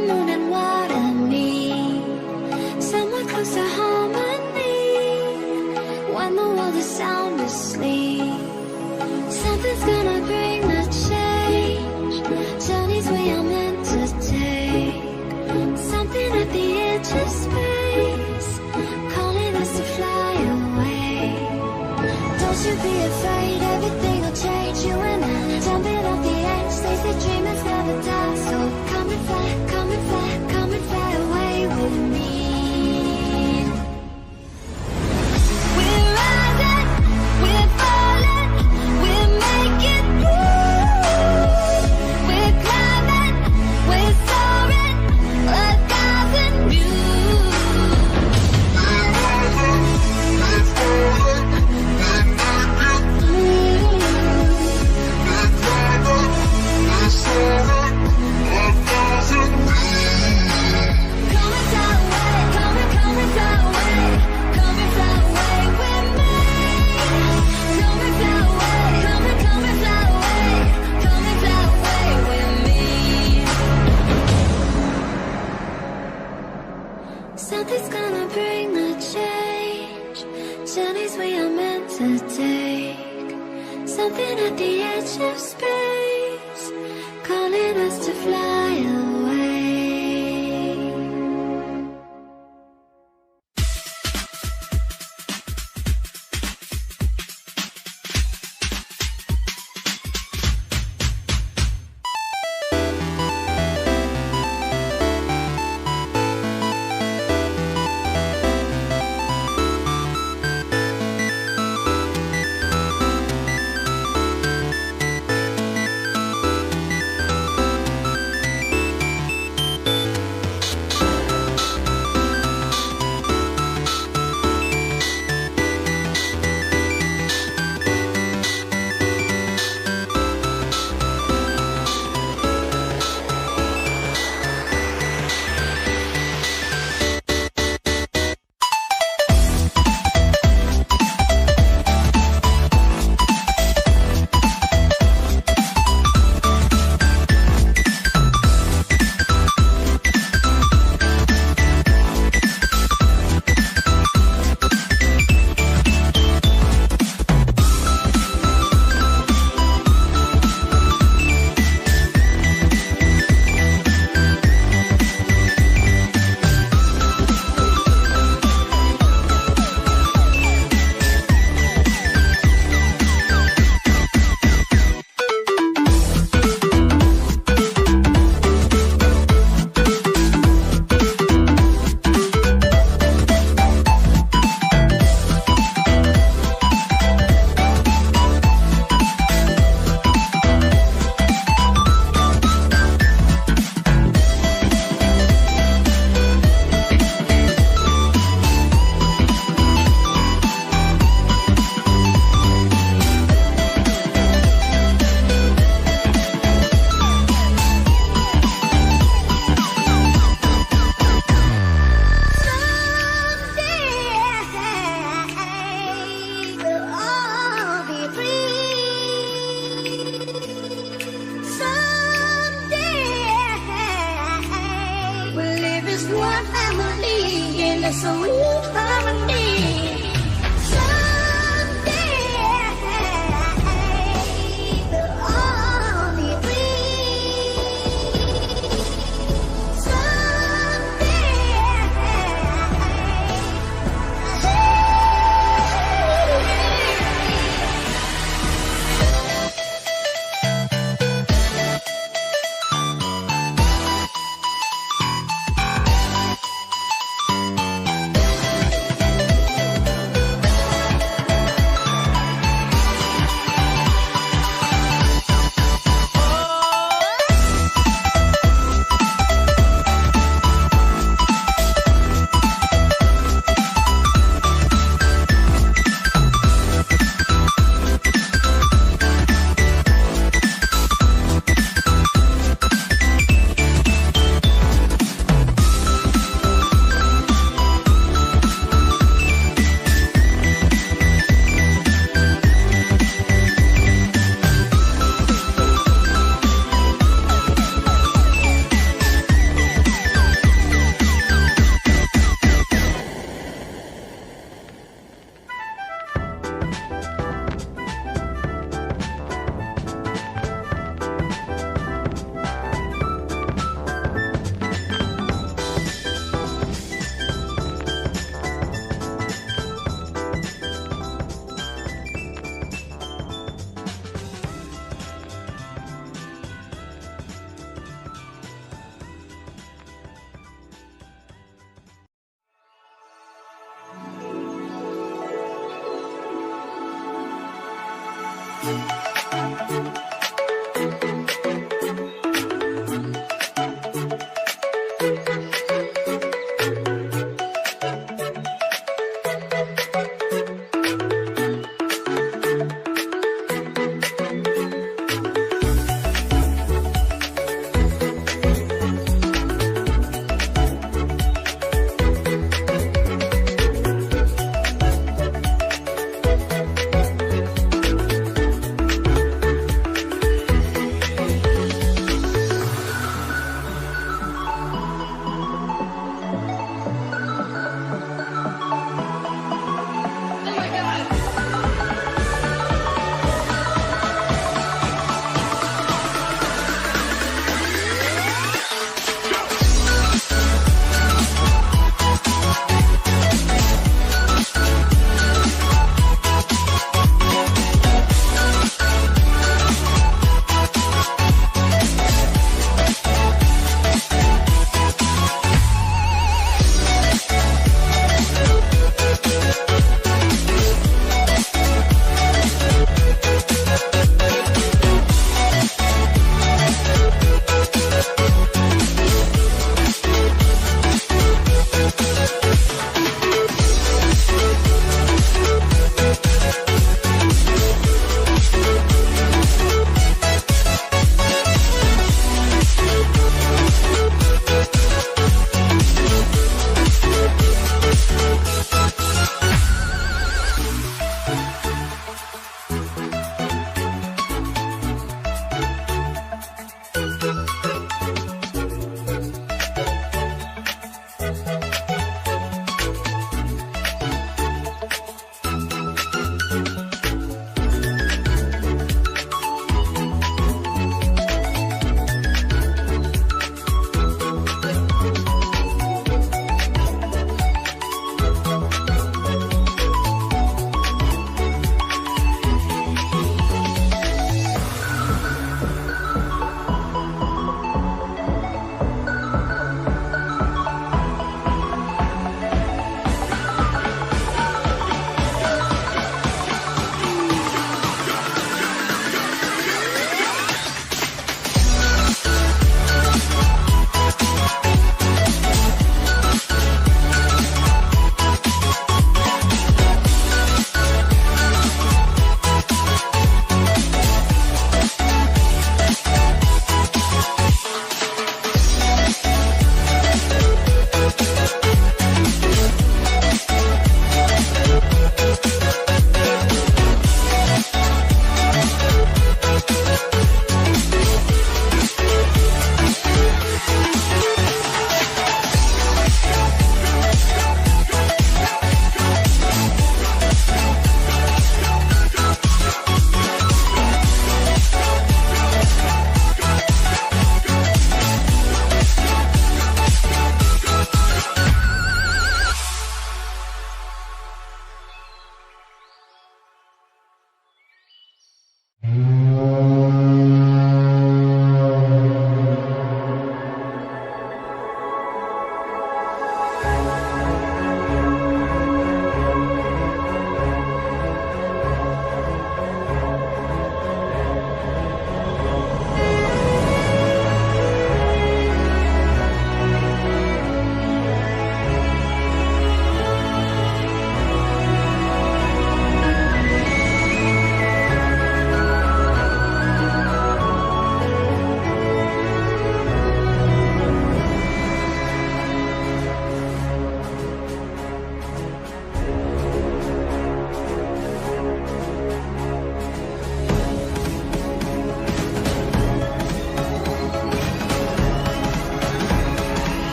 moon and what I need. Somewhere close to harmony. When the world is sound asleep, something's gonna bring the change. Journeys we are meant to take. Something at the edge of space, calling us to fly away. Don't you be afraid, everything will change. You and I, jumping off the edge. They say dreamers never die. So come and fly, come and fly, come and fly away with me. We're rising, we're falling, we're making moves. We're climbing, we're soaring, 1,000 views. We're rising, we're falling, we're making moves. We're climbing, we're soaring, 1,000 views. Come and fly away, come and fly away, come and fly away with me. Come and fly away, come and fly away, come and fly away with me. Something's gonna bring the change. Journeys we are meant to take. Something at the edge of space, calling us to fly away.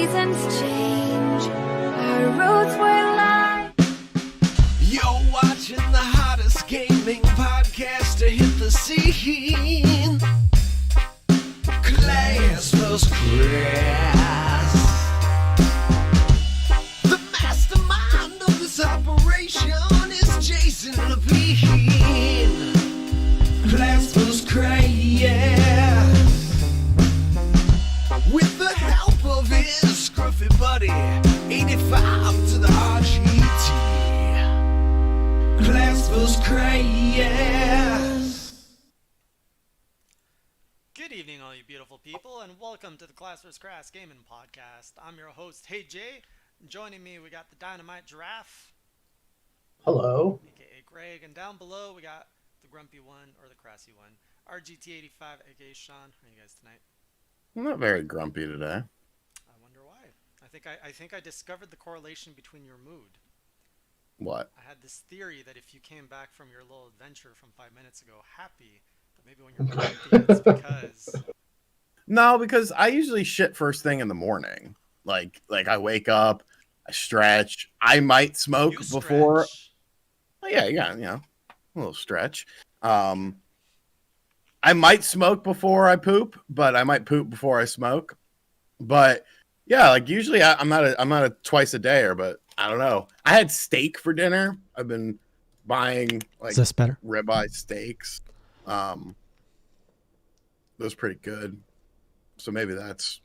seasons change, our roads will lie. You're watching the hottest gaming podcast to hit the scene. Class vs. Crass. The mastermind of this operation is Jason Levine. Class vs. Crass. With the help of his scruffy buddy, 85 to the RGT. Class vs. Crass. Good evening, all you beautiful people, and welcome to the Crass vs. Crass Gaming Podcast. I'm your host, Hey Jay. Joining me, we got the Dynamite Giraffe. Hello. AKA Greg. And down below, we got the Grumpy One, or the Crassy One, RGT85, AKA Sean. How are you guys tonight? I'm not very grumpy today. I wonder why. I think I discovered the correlation between your mood. What? I had this theory that if you came back from your little adventure from 5 minutes ago happy, that maybe when you're grumpy, it's because... No, because I usually shit first thing in the morning. Like I wake up, I stretch. I might smoke You before. stretch. Oh, yeah, a little stretch. I might smoke before I poop, but I might poop before I smoke. But yeah, like usually I'm not a twice a dayer, but I don't know. I had steak for dinner. I've been buying like Is this better? ribeye steaks. That was pretty good. So maybe that's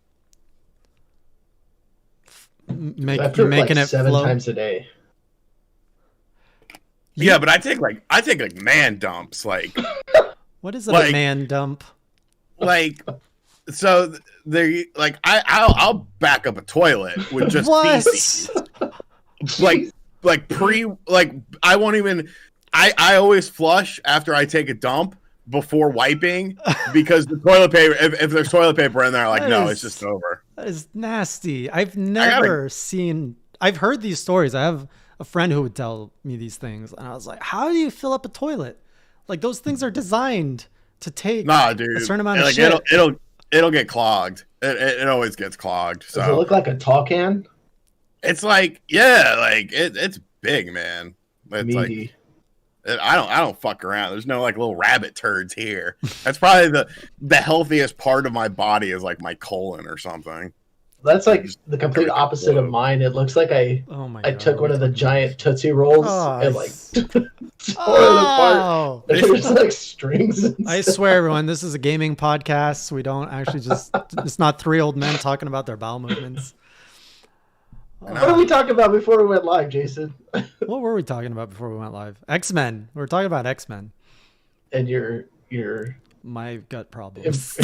Making making like it 7 flow. times a day. yeah. But I take like man dumps like. What is a Like- man dump? Like, so they like I'll back up a toilet with just What? feces. like I won't even. I always flush after I take a dump before wiping because the toilet paper. If there's toilet paper in there, like That no, is- it's just over. That is nasty. I've never seen... I've heard these stories. I have a friend who would tell me these things, and I was like, how do you fill up a toilet? Like, those things are designed to take Nah, dude. a certain amount of like shit. it'll get clogged. It always gets clogged. Does it So look like a tall can? it's like it's big, man. It's like. Meaty. I don't fuck around. There's no like little rabbit turds here. That's probably the healthiest part of my body is like my colon or something. That's like the complete opposite of mine. It looks like I Oh my I God. took one of the giant Tootsie Rolls Oh, and like tore it apart. Oh! There's like strings. And I stuff. swear, everyone, this is a gaming podcast. We don't actually just... It's not 3 old men talking about their bowel movements. What did we talk about before we went live, Jason? What were we talking about before we went live? X-Men. We were talking about X-Men. And your My gut problems.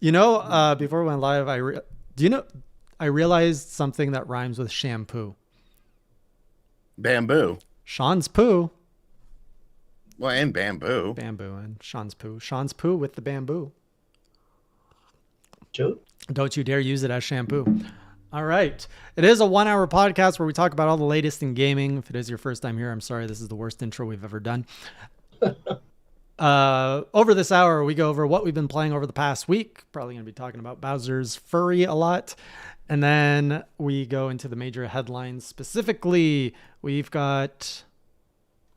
Before we went live, I realized something that rhymes with shampoo. Bamboo. Sean's poo. Well, and bamboo. Bamboo and Sean's poo. Sean's poo with the bamboo. Joe? Don't you dare use it as shampoo. All right. It is a 1-hour podcast where we talk about all the latest in gaming. If it is your first time here, I'm sorry. This is the worst intro we've ever done. Over this hour, we go over what we've been playing over the past week. Probably going to be talking about Bowser's Furry a lot. And then we go into the major headlines. Specifically, we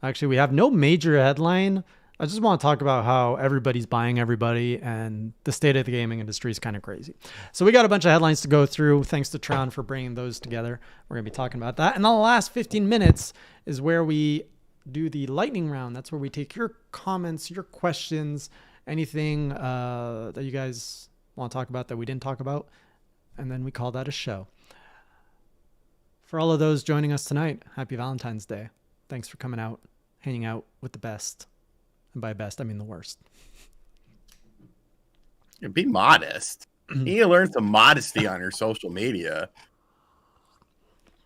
have no major headline. I just want to talk about how everybody's buying everybody and the state of the gaming industry is kind of crazy. So we got a bunch of headlines to go through. Thanks to Treon for bringing those together. We're going to be talking about that. And the last 15 minutes is where we do the lightning round. That's where we take your comments, your questions, anything that you guys want to talk about that we didn't talk about. And then we call that a show. For all of those joining us tonight, happy Valentine's Day. Thanks for coming out, hanging out with the best. And by best, I mean the worst. Yeah, be modest. You need to learn some modesty on your social media.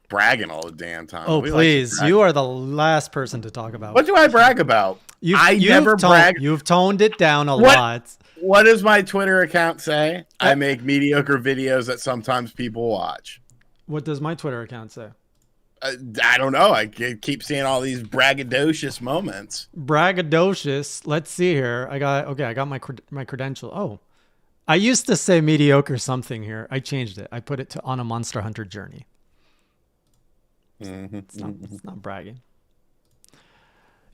Bragging all the damn time. Oh, We like to please. brag. You are the last person to talk about. What do I brag about? I never brag. You've toned it down a What? lot. What does my Twitter account say? I make mediocre videos that sometimes people watch. What does my Twitter account say? I don't know. I keep seeing all these braggadocious moments. Braggadocious. Let's see here. I got my credential. Oh, I used to say mediocre something here. I changed it. I put it to on a Monster Hunter journey. It's not bragging.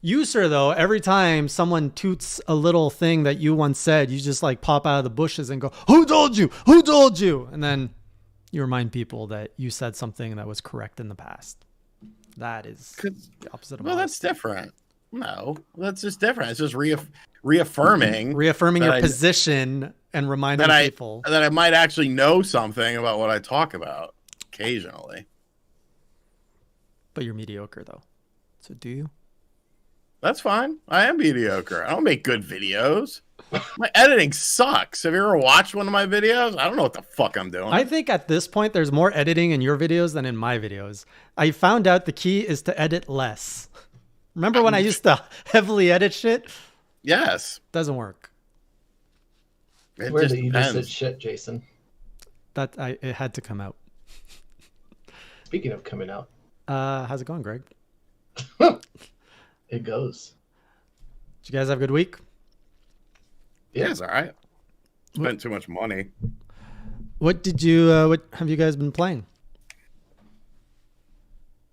You, sir, though, every time someone toots a little thing that you once said, you just like pop out of the bushes and go, "Who told you? Who told you?" And then you remind people that you said something that was correct in the past. That is the opposite of that's different. No, that's just different. It's just reaffirming your position and reminding people that I might actually know something about what I talk about occasionally. But you're mediocre, though. So do you? That's fine. I am mediocre. I don't make good videos. My editing sucks. Have you ever watched one of my videos? I don't know what the fuck I'm doing. I think at this point, there's more editing in your videos than in my videos. I found out the key is to edit less. Remember when I used to heavily edit shit? Yes. Doesn't work. Where did you just said shit, Jason? It had to come out. Speaking of coming out. How's it going, Greg? It goes. Did you guys have a good week? Yeah, it's all right. Spent too much money. What have you guys been playing?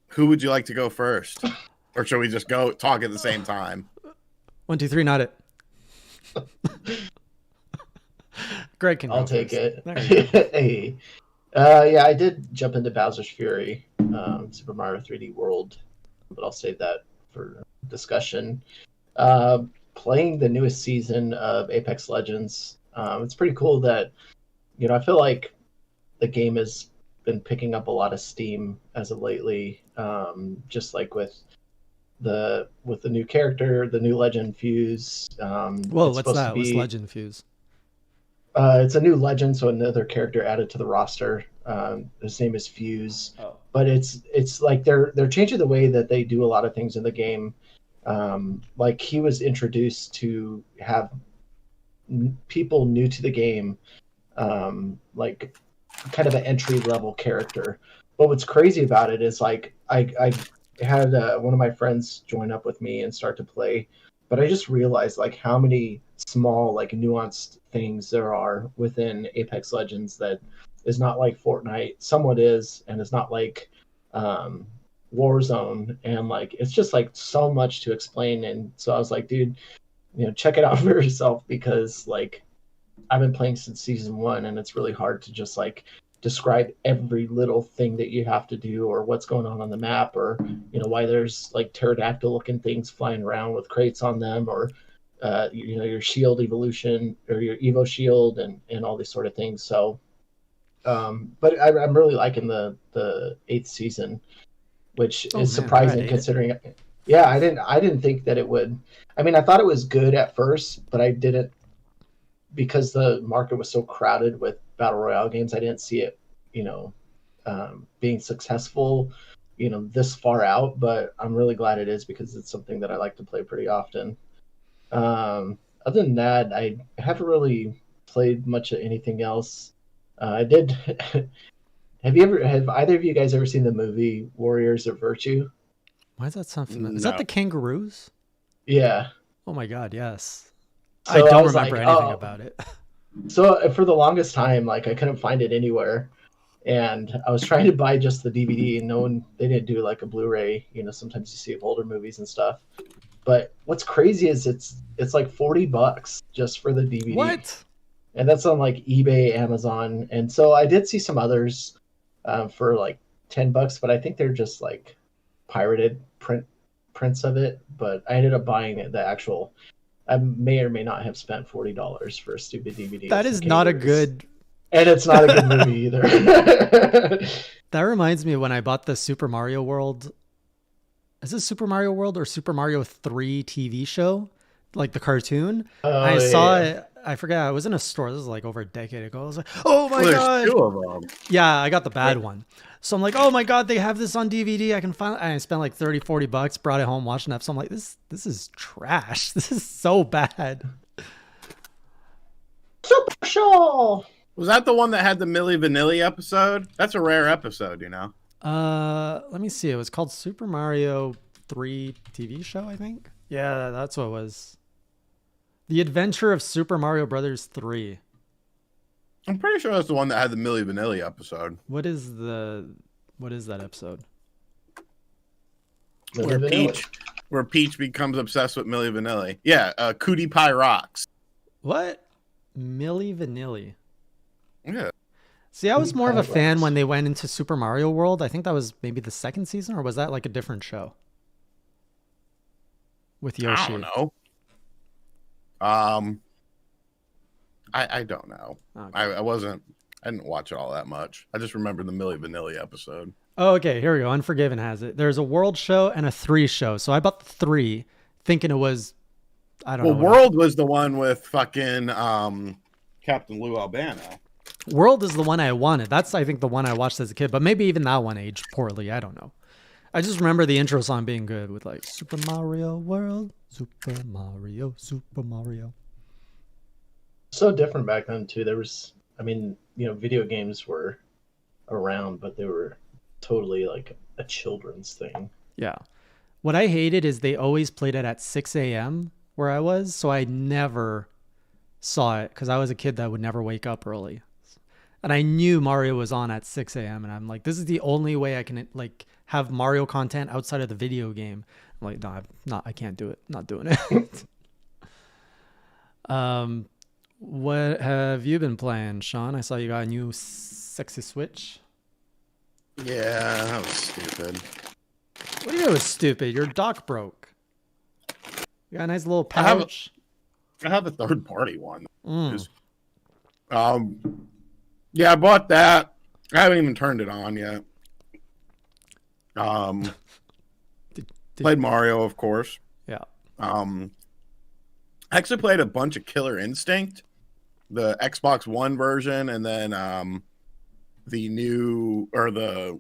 Who would you like to go first? Or should we just go talk at the same time? 1, 2, 3, not it. Greg can I'll go take first. it. Hey. Yeah, I did jump into Bowser's Fury, Super Mario 3D World, but I'll save that for discussion. Playing the newest season of Apex Legends. It's pretty cool that, I feel like the game has been picking up a lot of steam as of lately. Just like with the new character, the new Legend Fuse. Whoa, what's that? What's Legend Fuse? It's a new legend, so another character added to the roster. His name is Fuse. Oh. But it's like they're changing the way that they do a lot of things in the game. Like he was introduced to have people new to the game, like kind of an entry level character. But what's crazy about it is like I had one of my friends join up with me and start to play, but I just realized like how many small like nuanced things there are within Apex Legends that is not like Fortnite. Somewhat is, and it's not like Warzone, and like it's just like so much to explain. And so I was like, dude, check it out for yourself, because like I've been playing since season 1, and it's really hard to just like describe every little thing that you have to do, or what's going on the map, or why there's like pterodactyl looking things flying around with crates on them, or your shield evolution or your Evo shield and all these sort of things. So, but I'm really liking the 8th season, which is surprising considering. Yeah, I didn't think that it would. I mean, I thought it was good at first, but I didn't, because the market was so crowded with battle royale games. I didn't see it, being successful, this far out. But I'm really glad it is, because it's something that I like to play pretty often. Other than that, I haven't really played much of anything else. I did. Have either of you guys ever seen the movie Warriors of Virtue? Why is that something? No. Is that the kangaroos? Yeah. Oh my God, yes. So I don't remember anything about it. So for the longest time, like I couldn't find it anywhere, and I was trying to buy just the DVD, and they didn't do like a Blu-ray. Sometimes you see older movies and stuff. But what's crazy is it's like $40 just for the DVD. What? And that's on like eBay, Amazon, and so I did see some others for like $10, but I think they're just like pirated prints of it. But I ended up buying it, the actual. I may or may not have spent $40 for a stupid DVD. That is not a good. And it's not a good movie either. That reminds me of when I bought the Super Mario World. Is this Super Mario World or Super Mario 3 TV show? Like the cartoon? I saw it. I forgot. I was in a store. This was like over a decade ago. I was like, oh my God. There's 2 of them. Yeah, I got the bad one. So I'm like, oh my God, they have this on DVD. I can find it. I spent like $30-$40, brought it home, watched enough. So I'm like, this is trash. This is so bad. Super Show. Was that the one that had the Milli Vanilli episode? That's a rare episode, Let me see. It was called Super Mario 3 TV show, I think. Yeah, that's what it was. The Adventure of Super Mario Brothers 3. I'm pretty sure that's the one that had the Milli Vanilli episode. What is that episode? Where Peach becomes obsessed with Milli Vanilli. Yeah, Cootie Pie Rocks. What? Milli Vanilli. Yeah. See, I was more of a fan when they went into Super Mario World. I think that was maybe the second season, or was that like a different show? With Yoshi. I don't know. I don't know. Okay. I didn't watch it all that much. I just remember the Milli Vanilli episode. Oh, okay. Here we go. Unforgiven has it. There's a World show and a 3 show. So I bought the 3 thinking it was, I don't know. Well, World was the one with fucking Captain Lou Albano. World is the one I wanted. That's, I think, the one I watched as a kid. But maybe even that one aged poorly. I don't know. I just remember the intro song being good with like Super Mario World, Super Mario, Super Mario. So different back then too. There was, I mean, video games were around, but they were totally like a children's thing. Yeah. What I hated is they always played it at 6 a.m. where I was, so I never saw it because I was a kid that would never wake up early. And I knew Mario was on at 6 a.m. and I'm like, this is the only way I can like have Mario content outside of the video game. I'm like, no, I'm not, I can't do it. Not doing it. What have you been playing, Sean? I saw you got a new sexy Switch. Yeah, that was stupid. What do you mean it was stupid? Your dock broke. You got a nice little pouch. I have a third-party one. Mm. Yeah, I bought that. I haven't even turned it on yet. Played Mario, of course. Yeah. I actually played a bunch of Killer Instinct, the Xbox One version, and then the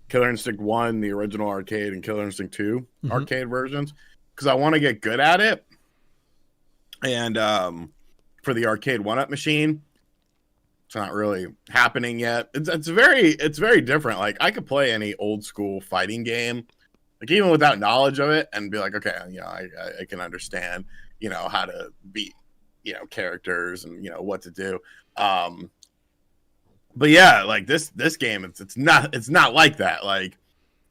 Killer Instinct 1, the original arcade, and Killer Instinct 2 arcade versions, because I want to get good at it. And for the arcade 1-up machine, it's not really happening yet. It's very different. Like, I could play any old school fighting game, like even without knowledge of it, and be like, okay, I can understand, how to beat, characters and what to do. But yeah, like this game, it's not like that. Like,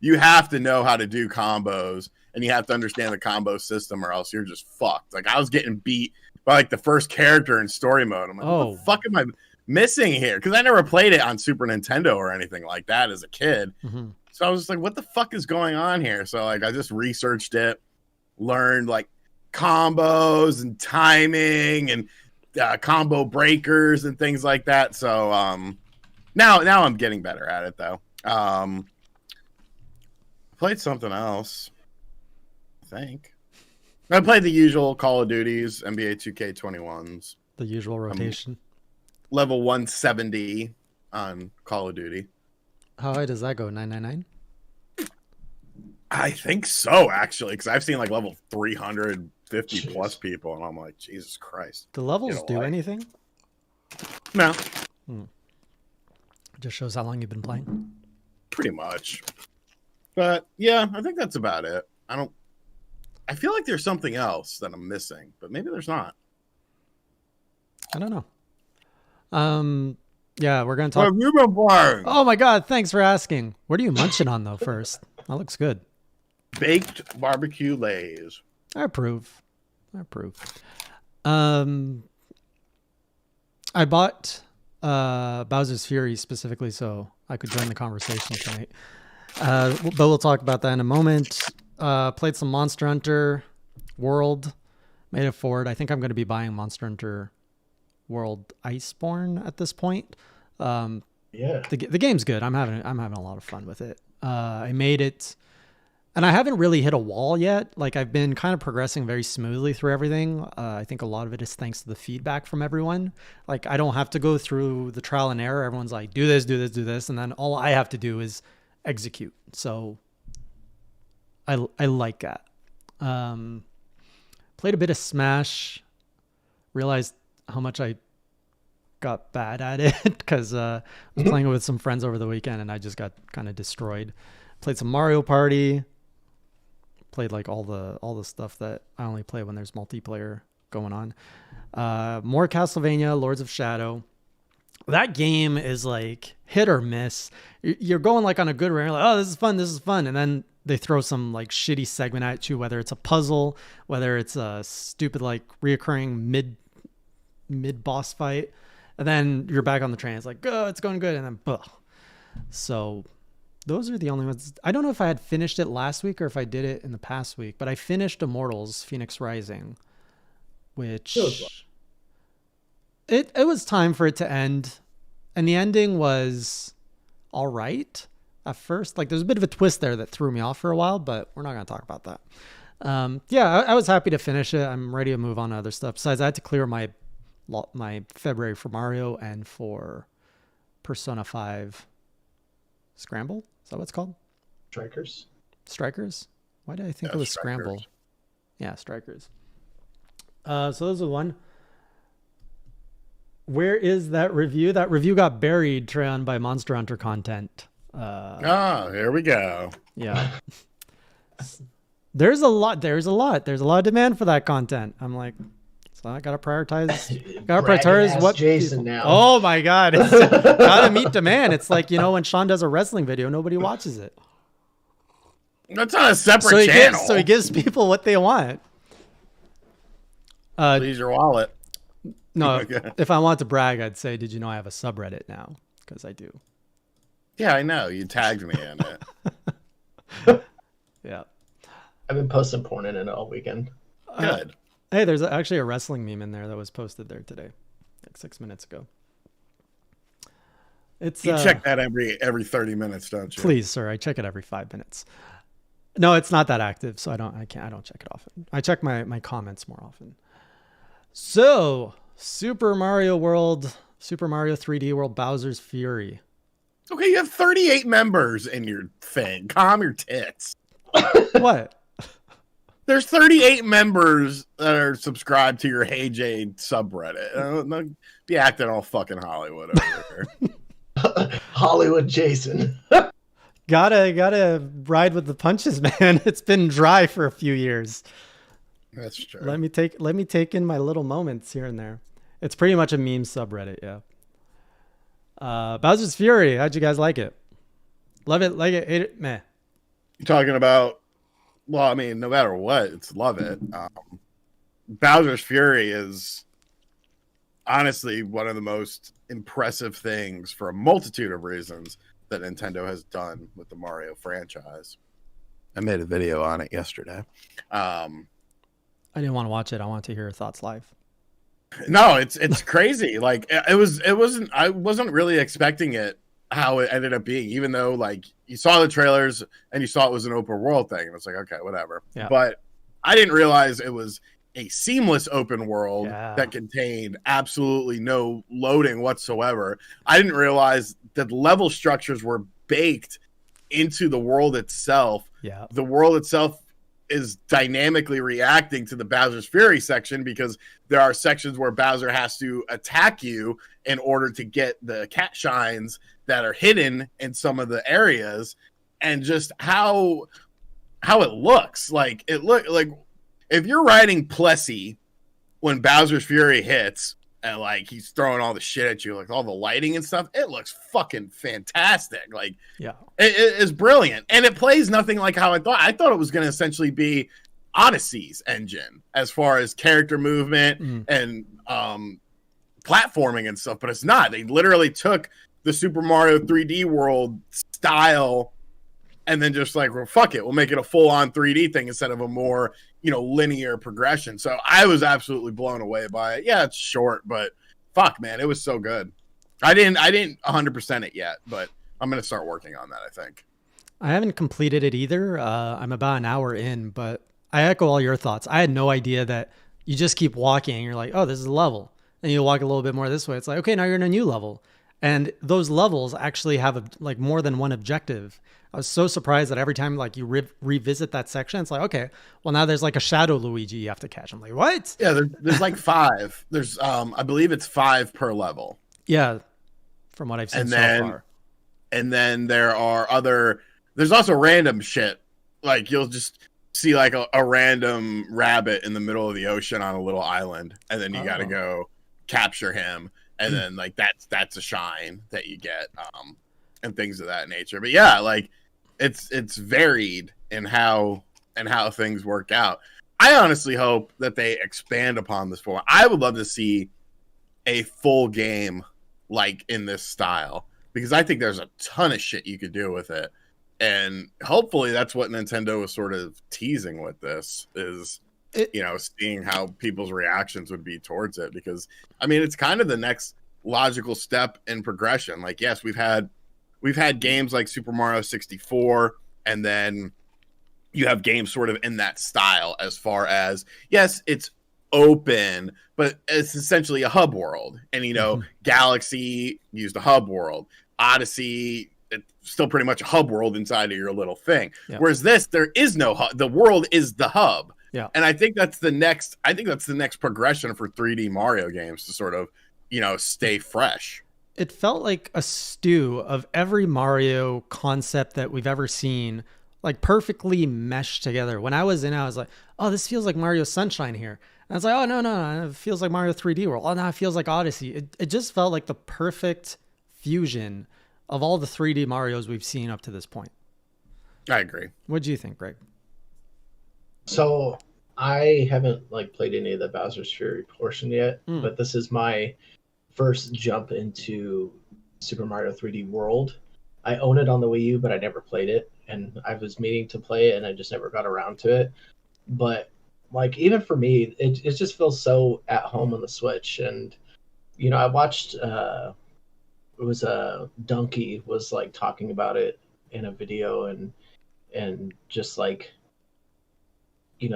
you have to know how to do combos, and you have to understand the combo system, or else you're just fucked. Like, I was getting beat by like the first character in story mode. I'm like, what the fuck am I missing here? Because I never played it on Super Nintendo or anything like that as a kid. Mm-hmm. So I was just like, what the fuck is going on here? So like, I just researched it, learned like combos and timing and combo breakers and things like that. So now I'm getting better at it though. Played something else, I think. I played the usual Call of Duties, NBA 2K21s. The usual rotation. Level 170 on Call of Duty. How high does that go? 999? I think so, actually, because I've seen like level 350 plus people, and I'm like, Jesus Christ. Do levels do anything? No. Just shows how long you've been playing. Pretty much. But yeah, I think that's about it. I feel like there's something else that I'm missing, but maybe there's not. I don't know. Yeah, we're gonna talk. Have you been playing? Oh my god, thanks for asking. What are you munching on though first? That looks good. Baked barbecue Lays. I approve. I bought Bowser's Fury specifically so I could join the conversation tonight. But we'll talk about that in a moment. Played some Monster Hunter World. Made it forward. I think I'm going to be buying Monster Hunter World Iceborne at this point. Yeah, the game's good. I'm having a lot of fun with it. I made it, and I haven't really hit a wall yet. Like, I've been kind of progressing very smoothly through everything. I think a lot of it is thanks to the feedback from everyone. Like, I don't have to go through the trial and error. Everyone's like, do this, and then all I have to do is execute. So I like that. Played a bit of Smash. Realized how much I got bad at it because I was playing it with some friends over the weekend and I just got kind of destroyed. Played some Mario Party. Played like all the stuff that I only play when there's multiplayer going on. More Castlevania, Lords of Shadow. that game is like hit or miss. You're going like on a good run. You're like, oh, this is fun. And then they throw some like shitty segment at you, whether it's a puzzle, whether it's a stupid like reoccurring mid boss fight. And then you're back on the train. It's like, oh, it's going good. And then, ugh. So those are the only ones. I don't know if I had finished it last week or if I did it in the past week, but I finished Immortals Phoenix Rising, which it was time for it to end. And the ending was all right at first. Like there's a bit of a twist there that threw me off for a while, but we're not going to talk about that. Yeah, I was happy to finish it. I'm ready to move on to other stuff. Besides, I had to clear my February for Mario and for Persona 5 Scramble. Is that what it's called? Strikers? Why did I think it was Strikers. Scramble? Yeah, Strikers. So those are one. Where is that review? That review got buried, Treon, by Monster Hunter content. Here we go. Yeah. There's a lot of demand for that content. I'm like, so I gotta prioritize what Jason people... now. Oh my god. It's gotta meet demand. It's like, when Sean does a wrestling video, nobody watches it. That's on a separate channel. So he gives people what they want. Please your wallet. No, Okay. If I want to brag, I'd say, did you know I have a subreddit now? Because I do. Yeah, I know. You tagged me in it. Yeah. I've been posting porn in it all weekend. Good. Hey, there's actually a wrestling meme in there that was posted there today, like 6 minutes ago. It's You check that every 30 minutes, don't you? Please, sir. I check it every 5 minutes. No, it's not that active, so I don't check it often. I check my comments more often. So, Super Mario 3D World Bowser's Fury. Okay, you have 38 members in your thing. Calm your tits. What? There's 38 members that are subscribed to your Hey Jade subreddit. Don't be acting all fucking Hollywood over here. Hollywood Jason. Gotta ride with the punches, man. It's been dry for a few years. That's true. Let me take in my little moments here and there. It's pretty much a meme subreddit, yeah. Bowser's Fury. How'd you guys like it? Love it, like it, hate it, meh. You're talking about, well, I mean, no matter what, it's love it. Bowser's Fury is honestly one of the most impressive things for a multitude of reasons that Nintendo has done with the Mario franchise. I made a video on it yesterday. I didn't want to watch it. I wanted to hear your thoughts live. No, it's crazy. Like I wasn't really expecting it how it ended up being, even though like you saw the trailers and you saw it was an open world thing, and it's like, okay, whatever. Yeah. But I didn't realize it was a seamless open world Yeah. that contained absolutely no loading whatsoever. I didn't realize that the level structures were baked into the world itself. Yeah. The world itself is dynamically reacting to the Bowser's Fury section, because there are sections where Bowser has to attack you in order to get the cat shines that are hidden in some of the areas, and just how it looks. Like it look like if you're riding Plessy when Bowser's Fury hits and like he's throwing all the shit at you, like all the lighting and stuff, it looks fucking fantastic. Like, Yeah. it is brilliant, and it plays nothing like how I thought. I thought it was going to essentially be Odyssey's engine as far as character movement and platforming and stuff, but it's not. They literally took the Super Mario 3D World style and then just like, well, fuck it, we'll make it a full-on 3D thing instead of a more, linear progression. So I was absolutely blown away by it. Yeah, it's short, but fuck, man, it was so good. I didn't 100% it yet, but I'm going to start working on that, I think. I haven't completed it either. I'm about an hour in, but I echo all your thoughts. I had no idea that you just keep walking and you're like, oh, this is a level. And you walk a little bit more this way. It's like, okay, now you're in a new level. And those levels actually have like more than one objective. I was so surprised that every time like you revisit that section, it's like, okay, well now there's like a Shadow Luigi you have to catch. I'm like, what? Yeah, there's like 5. There's I believe it's 5 per level. Yeah, from what I've seen so far. And then there's also random shit. Like you'll just see like a random rabbit in the middle of the ocean on a little island, and then you got to go capture him. and then like that's a shine that you get, and things of that nature. But yeah, like it's varied in how things work out. I honestly hope that they expand upon this format. I would love to see a full game like in this style, because I think there's a ton of shit you could do with it. And hopefully that's what Nintendo is sort of teasing with this, is seeing how people's reactions would be towards it. Because I mean, it's kind of the next logical step in progression. Like, yes, we've had games like Super Mario 64, and then you have games sort of in that style, as far as, yes, it's open, but it's essentially a hub world. And Galaxy used a hub world. Odyssey, it's still pretty much a hub world inside of your little thing. Yeah. Whereas this, there is no hub. The world is the hub. Yeah. And I think that's the next progression for 3D Mario games, to sort of, stay fresh. It felt like a stew of every Mario concept that we've ever seen, like perfectly meshed together. When I was in, I was like, oh, this feels like Mario Sunshine here. And I was like, oh, no, it feels like Mario 3D World. Oh, no, it feels like Odyssey. It just felt like the perfect fusion of all the 3D Marios we've seen up to this point. I agree. What do you think, Greg? So I haven't played any of the Bowser's Fury portion yet, but this is my first jump into Super Mario 3D World. I own it on the Wii U, but I never played it, and I was meaning to play it, and I just never got around to it. But even for me, it just feels so at home on the Switch. And I watched it was a Donkey was talking about it in a video, and just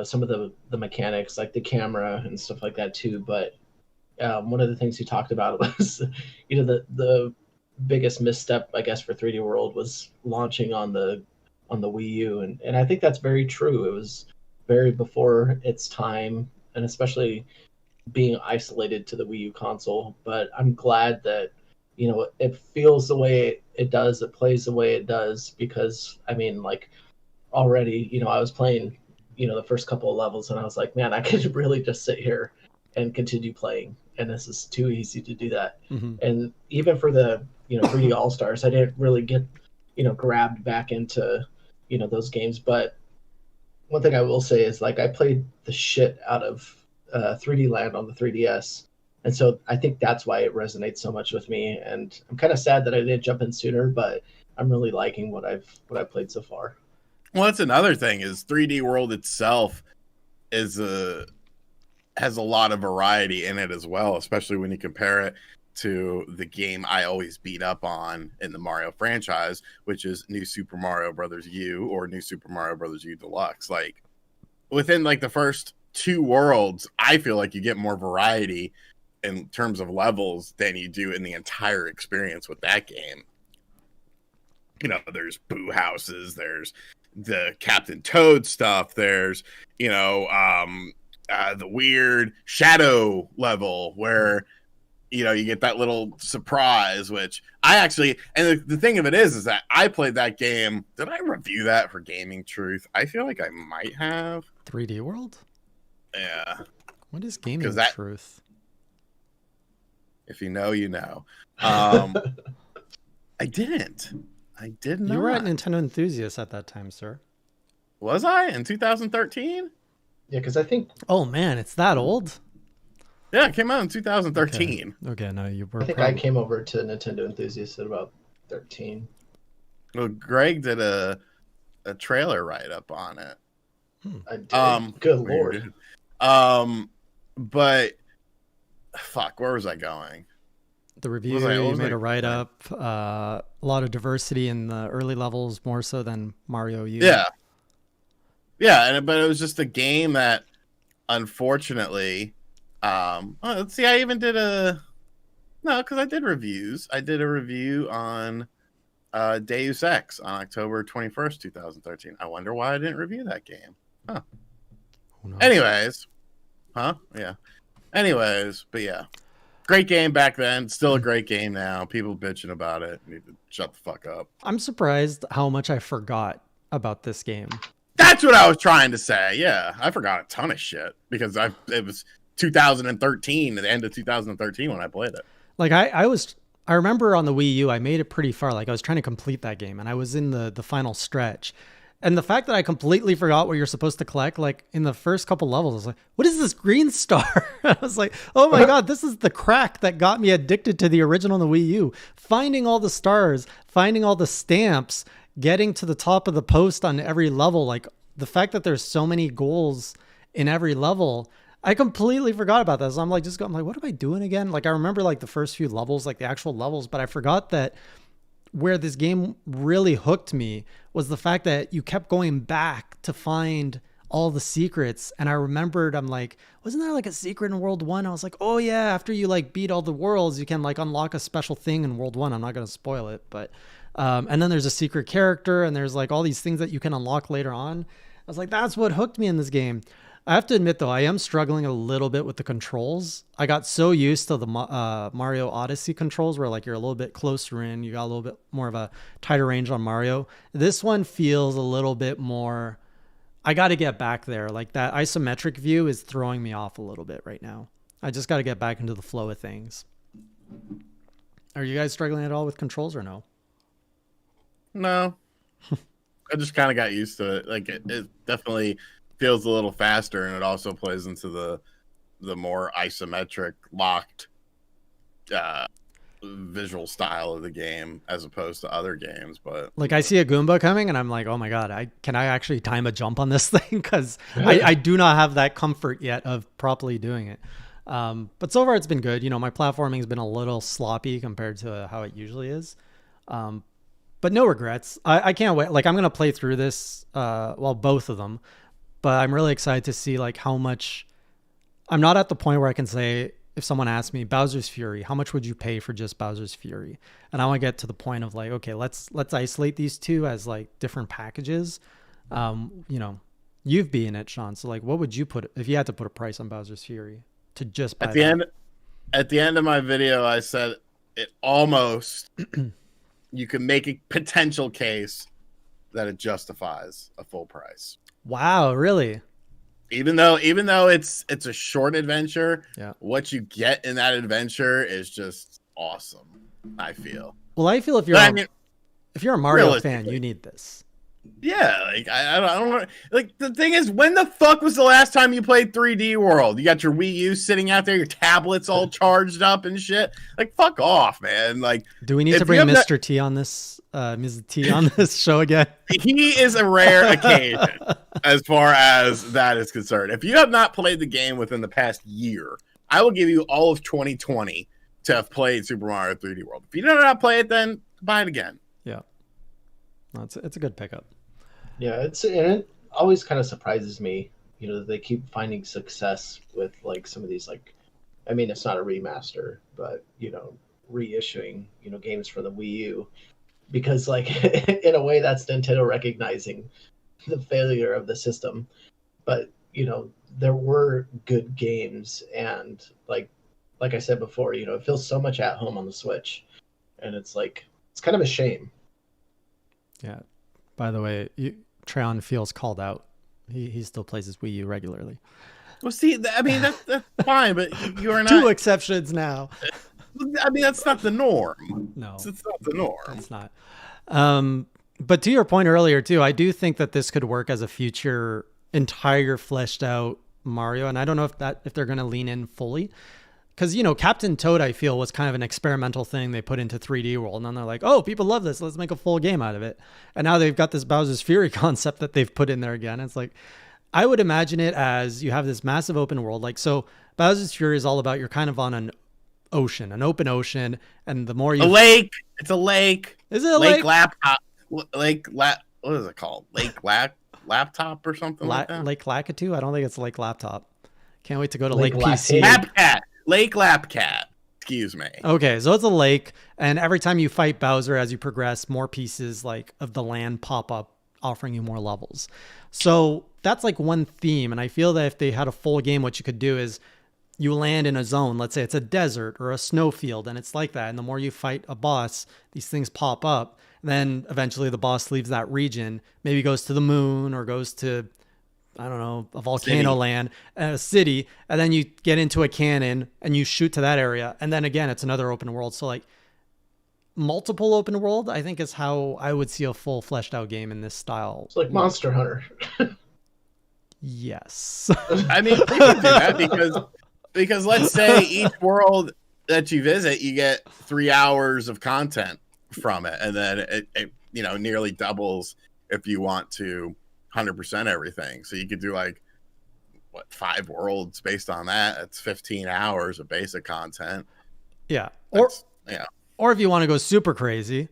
some of the mechanics, like the camera and stuff like that too. But one of the things he talked about was the biggest misstep, I guess, for 3D World was launching on the Wii U, and I think that's very true. It was very before its time, and especially being isolated to the Wii U console. But I'm glad that it feels the way it does, it plays the way it does, because I mean, already I was playing the first couple of levels, and I was like, man, I could really just sit here and continue playing, and this is too easy to do that. And even for the 3D All Stars, I didn't really get grabbed back into those games. But one thing I will say is I played the shit out of 3D Land on the 3DS, and so I think that's why it resonates so much with me. And I'm kind of sad that I didn't jump in sooner, but I'm really liking what I've played so far. Well, that's another thing, is 3D World itself has a lot of variety in it as well, especially when you compare it to the game I always beat up on in the Mario franchise, which is New Super Mario Bros. U or New Super Mario Bros. U Deluxe. Within the first two worlds, I feel like you get more variety in terms of levels than you do in the entire experience with that game. There's Boo Houses, there's the Captain Toad stuff, there's the weird shadow level where you get that little surprise, which I actually, and the thing of it is that I played that game. Did I review that for Gaming Truth? I feel like I might have. 3D World? Yeah. What is Gaming Truth? If you know, you know. I didn't. I did not. You were at Nintendo Enthusiast at that time, sir. Was I? In 2013? Yeah, because I think... Oh, man, it's that old? Yeah, it came out in 2013. Okay, no, you were... I think I came over to Nintendo Enthusiast at about 13. Well, Greg did a trailer write-up on it. I did. Good weird. Lord. But... Fuck, where was I going? The review, you made a write-up. A lot of diversity in the early levels, more so than Mario U. Yeah. Yeah, but it was just a game that, unfortunately... let's see, I even did because I did reviews. I did a review on Deus Ex on October 21st, 2013. I wonder why I didn't review that game. Huh. Anyways. Huh? Yeah. Anyways, but yeah. Great game back then. Still a great game now. People bitching about it. Need to shut the fuck up. I'm surprised how much I forgot about this game. That's what I was trying to say. Yeah. I forgot a ton of shit because it was 2013, at the end of 2013 when I played it. Like I remember on the Wii U, I made it pretty far. Like I was trying to complete that game and I was in the final stretch. And the fact that I completely forgot what you're supposed to collect, like in the first couple levels, I was like, what is this green star? I was like, oh my God, this is the crack that got me addicted to the original on the Wii U. Finding all the stars, finding all the stamps, getting to the top of the post on every level. Like the fact that there's so many goals in every level, I completely forgot about that. So I'm like, I'm like, what am I doing again? Like I remember like the first few levels, like the actual levels, but I forgot that where this game really hooked me was the fact that you kept going back to find all the secrets. And I remembered, I'm like, wasn't there like a secret in World 1? I was like, oh yeah, after you like beat all the worlds, you can like unlock a special thing in World 1. I'm not going to spoil it, but and then there's a secret character and there's like all these things that you can unlock later on. I was like, that's what hooked me in this game. I have to admit, though, I am struggling a little bit with the controls. I got so used to the Mario Odyssey controls where like you're a little bit closer in, you got a little bit more of a tighter range on Mario. This one feels a little bit more, I got to get back there. Like that isometric view is throwing me off a little bit right now. I just got to get back into the flow of things. Are you guys struggling at all with controls or no? No. I just kind of got used to it. Like it definitely feels a little faster, and it also plays into the more isometric locked visual style of the game as opposed to other games. But like I see a Goomba coming and I'm like, oh my God, can I actually time a jump on this thing? Because I do not have that comfort yet of properly doing it. But so far it's been good. You know, my platforming has been a little sloppy compared to how it usually is. But no regrets. I can't wait. Like I'm going to play through this, both of them. But I'm really excited to see like how much. I'm not at the point where I can say, if someone asks me Bowser's Fury, how much would you pay for just Bowser's Fury? And I want to get to the point of like, okay, let's isolate these two as like different packages. You know, you've been it, Sean. So like, what would you put if you had to put a price on Bowser's Fury to just buy at the end of my video, I said it almost you can make a potential case that it justifies a full price. Wow, really? Even though it's a short adventure, yeah, what you get in that adventure is just awesome, I feel. Well, I feel if you're a Mario fan, you need this. Yeah, like I don't know. Like the thing is, when the fuck was the last time you played 3D World? You got your Wii U sitting out there, your tablets all charged up and shit. Like fuck off, man. Like, do we need to bring Mr. T on this? Ms. T on this show again? He is a rare occasion as far as that is concerned. If you have not played the game within the past year, I will give you all of 2020 to have played Super Mario 3D World. If you do not play it, then buy it again. Yeah, no, it's a good pickup. Yeah, it always kind of surprises me, you know, that they keep finding success with like some of these, like, I mean, it's not a remaster, but you know, reissuing, you know, games for the Wii U, because like in a way that's Nintendo recognizing the failure of the system. But you know, there were good games, and like I said before, you know, it feels so much at home on the Switch, and it's like it's kind of a shame. Yeah. By the way, Treon feels called out. He still plays his Wii U regularly. Well, see, I mean that's fine, but you are not. Two exceptions now. I mean, that's not the norm. No, it's not the norm. It's not. But to your point earlier too, I do think that this could work as a future entire fleshed out Mario, and I don't know if they're going to lean in fully, because you know, Captain Toad, I feel, was kind of an experimental thing they put into 3D World, and then they're like, oh, people love this, let's make a full game out of it. And now they've got this Bowser's Fury concept that they've put in there again. It's like, I would imagine it as you have this massive open world, like, so Bowser's Fury is all about you're kind of on an open ocean, and the more you it's a lake. Is it a lake? Laptop? What is it called? Laptop or something like that? Lake Lakitu? I don't think it's Lake Laptop. Can't wait to go to Lake PC. Lake Lapcat. Excuse me. Okay, so it's a lake, and every time you fight Bowser, as you progress, more pieces like of the land pop up, offering you more levels. So that's like one theme, and I feel that if they had a full game, what you could do is you land in a zone. Let's say it's a desert or a snowfield, and it's like that. And the more you fight a boss, these things pop up. Then eventually the boss leaves that region, maybe goes to the moon or goes to I don't know, a volcano land, a city, and then you get into a cannon and you shoot to that area. And then again, it's another open world. So like multiple open world, I think is how I would see a full fleshed out game in this style. It's like Monster Hunter. Yes. I mean, we can do that because let's say each world that you visit, you get 3 hours of content from it, and then it nearly doubles if you want to 100% everything. So you could do like 5 worlds based on that. That's 15 hours of basic content. Yeah. Or if you want to go super crazy,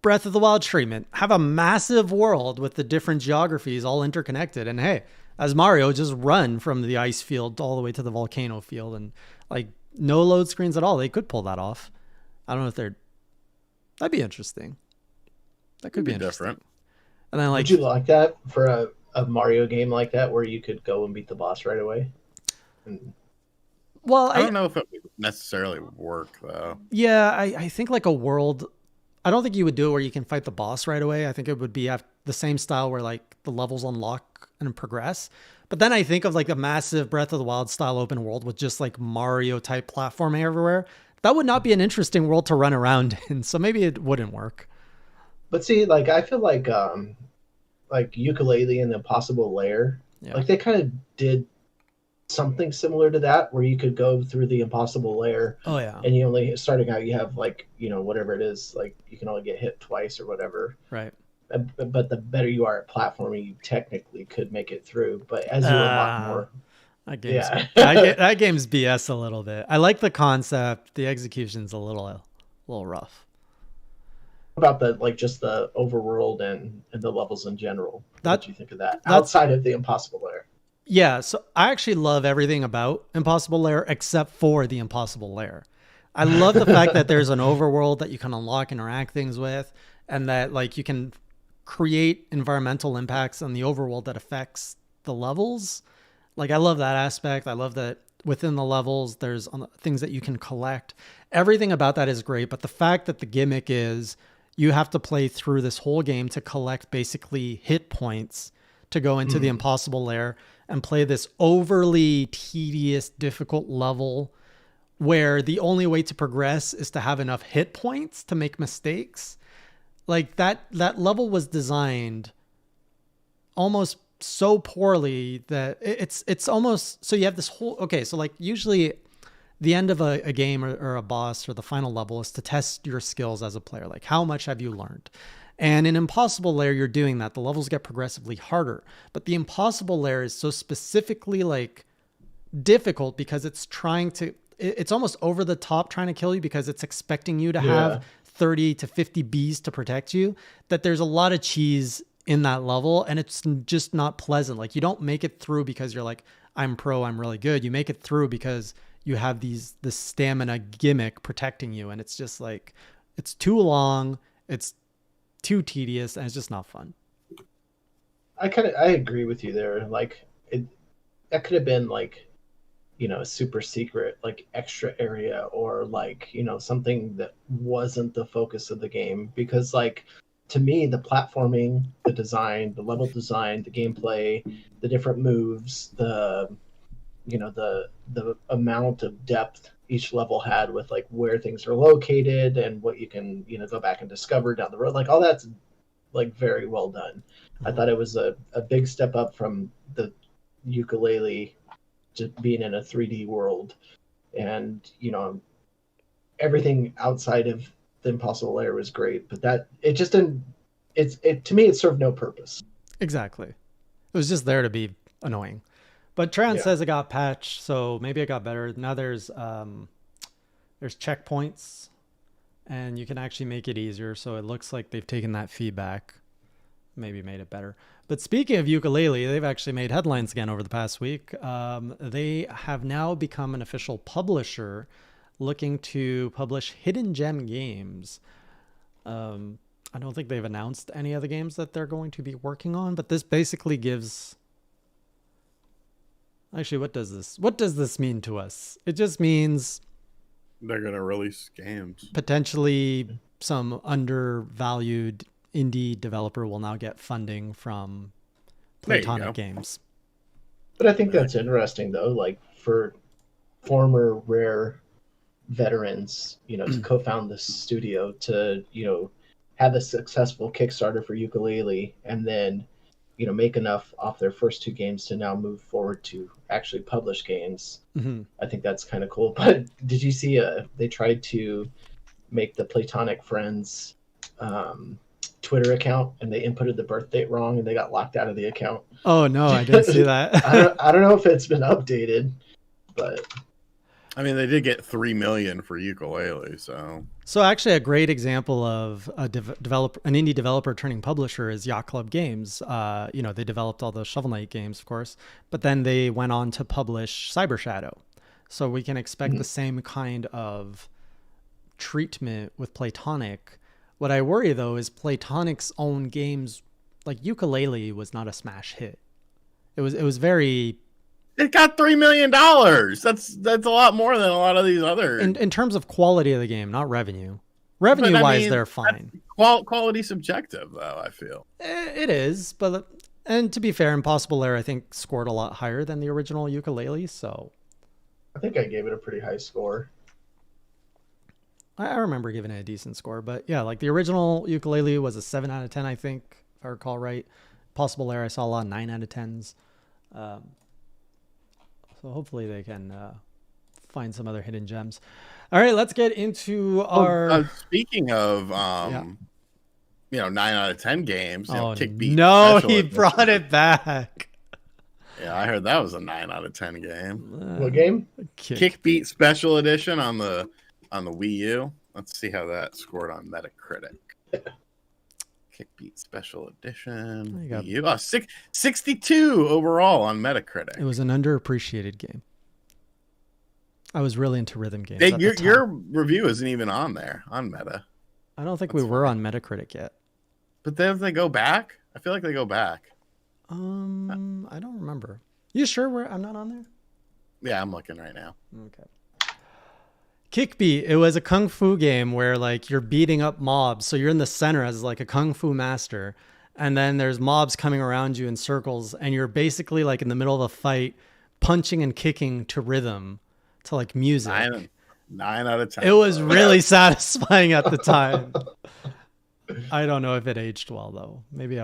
Breath of the Wild treatment. Have a massive world with the different geographies all interconnected. And hey, as Mario, just run from the ice field all the way to the volcano field, and like no load screens at all. They could pull that off. I don't know if that'd be interesting. That could be interesting. Different. And then would you like that for a Mario game like that where you could go and beat the boss right away? Well, I don't know if it would necessarily work though. Yeah, I think like a world. I don't think you would do it where you can fight the boss right away. I think it would be the same style where like the levels unlock and progress. But then I think of like a massive Breath of the Wild style open world with just like Mario type platforming everywhere. That would not be an interesting world to run around in. So maybe it wouldn't work. But see, like I feel like Yooka-Laylee and the Impossible Lair, like they kind of did something similar to that where you could go through the Impossible Lair. Oh yeah. And you only starting out, you have like, whatever it is, like you can only get hit twice or whatever. Right. But the better you are at platforming, you technically could make it through. But as you unlock more, that game's BS a little bit. I like the concept. The execution's a little rough. About just the overworld and the levels in general. What do you think of that outside of the Impossible Lair? Yeah, so I actually love everything about Impossible Lair except for the Impossible Lair. I love the fact that there's an overworld that you can unlock, interact things with, and that like you can create environmental impacts on the overworld that affects the levels. Like I love that aspect. I love that within the levels there's things that you can collect. Everything about that is great, but the fact that the gimmick is you have to play through this whole game to collect basically hit points to go into the Impossible Lair and play this overly tedious, difficult level where the only way to progress is to have enough hit points to make mistakes. Like that level was designed almost so poorly that it's almost, so you have this whole, okay, so like usually the end of a game or a boss or the final level is to test your skills as a player. Like how much have you learned? And in Impossible Lair, you're doing that. The levels get progressively harder, but the Impossible Lair is so specifically like difficult because it's almost over the top trying to kill you because it's expecting you to have 30 to 50 bees to protect you, that there's a lot of cheese in that level and it's just not pleasant. Like you don't make it through because you're like, I'm pro, I'm really good. You make it through because you have this stamina gimmick protecting you. And it's just like, it's too long. It's too tedious and it's just not fun. I agree with you there. Like that could have been like, a super secret, like extra area or like, something that wasn't the focus of the game. Because like, to me, the platforming, the design, the level design, the gameplay, the different moves, the amount of depth each level had with like where things are located and what you can, go back and discover down the road, like all that's like very well done. I thought it was a big step up from the Yooka-Laylee just being in a 3D world, and everything outside of the Impossible Lair was great, but that it just didn't. To me, it served no purpose. Exactly, it was just there to be annoying. But Treon says it got patched, so maybe it got better. Now there's checkpoints, and you can actually make it easier. So it looks like they've taken that feedback, maybe made it better. But speaking of Yooka-Laylee, they've actually made headlines again over the past week. They have now become an official publisher looking to publish hidden gem games. I don't think they've announced any of the games that they're going to be working on, but this basically gives... Actually, what does this mean to us? It just means they're going to release games. Potentially some undervalued indie developer will now get funding from Platonic Games. But I think that's interesting, though, like for former Rare veterans, to co-found this studio, to, have a successful Kickstarter for Yooka-Laylee, and then, make enough off their first two games to now move forward to actually publish games. Mm-hmm. I think that's kind of cool. But did you see they tried to make the Platonic Friends Twitter account, and they inputted the birth date wrong, and they got locked out of the account? Oh no, I didn't see that. I don't know if it's been updated, but I mean, they did get $3 million for Yooka-Laylee, so actually a great example of an indie developer turning publisher is Yacht Club Games. They developed all those Shovel Knight games, of course, but then they went on to publish Cyber Shadow. So we can expect the same kind of treatment with Platonic. What I worry though is Platonic's own games, like Yooka-Laylee, was not a smash hit. It was very. It got $3 million. That's a lot more than a lot of these other. In terms of quality of the game, not revenue. Revenue-wise, they're fine. Quality subjective, though, I feel. It is, and to be fair, Impossible Lair, I think, scored a lot higher than the original Yooka-Laylee, so. I think I gave it a pretty high score. I remember giving it a decent score, but yeah, like the original Yooka-Laylee was a 7 out of 10, I think, if I recall right. Impossible Lair, I saw a lot of 9 out of 10s. So hopefully they can find some other hidden gems. All right, let's get into our. Speaking of, 9 out of 10 games. Kickbeat no, he brought it back. Yeah, I heard that was a 9 out of 10 game. What game? Kickbeat Special Edition on the Wii U. Let's see how that scored on Metacritic. Kickbeat Special Edition. Wii U. 62 overall on Metacritic. It was an underappreciated game. I was really into rhythm games. Your review isn't even on there on Meta. I don't think we were on Metacritic yet. But then they go back. I feel like they go back. I don't remember. You sure I'm not on there? Yeah, I'm looking right now. Okay. Kickbeat, it was a kung fu game where like you're beating up mobs. So you're in the center as like a kung fu master. And then there's mobs coming around you in circles. And you're basically like in the middle of a fight, punching and kicking to rhythm, to like music. 9 out of 10. It was really satisfying at the time. I don't know if it aged well though. Maybe it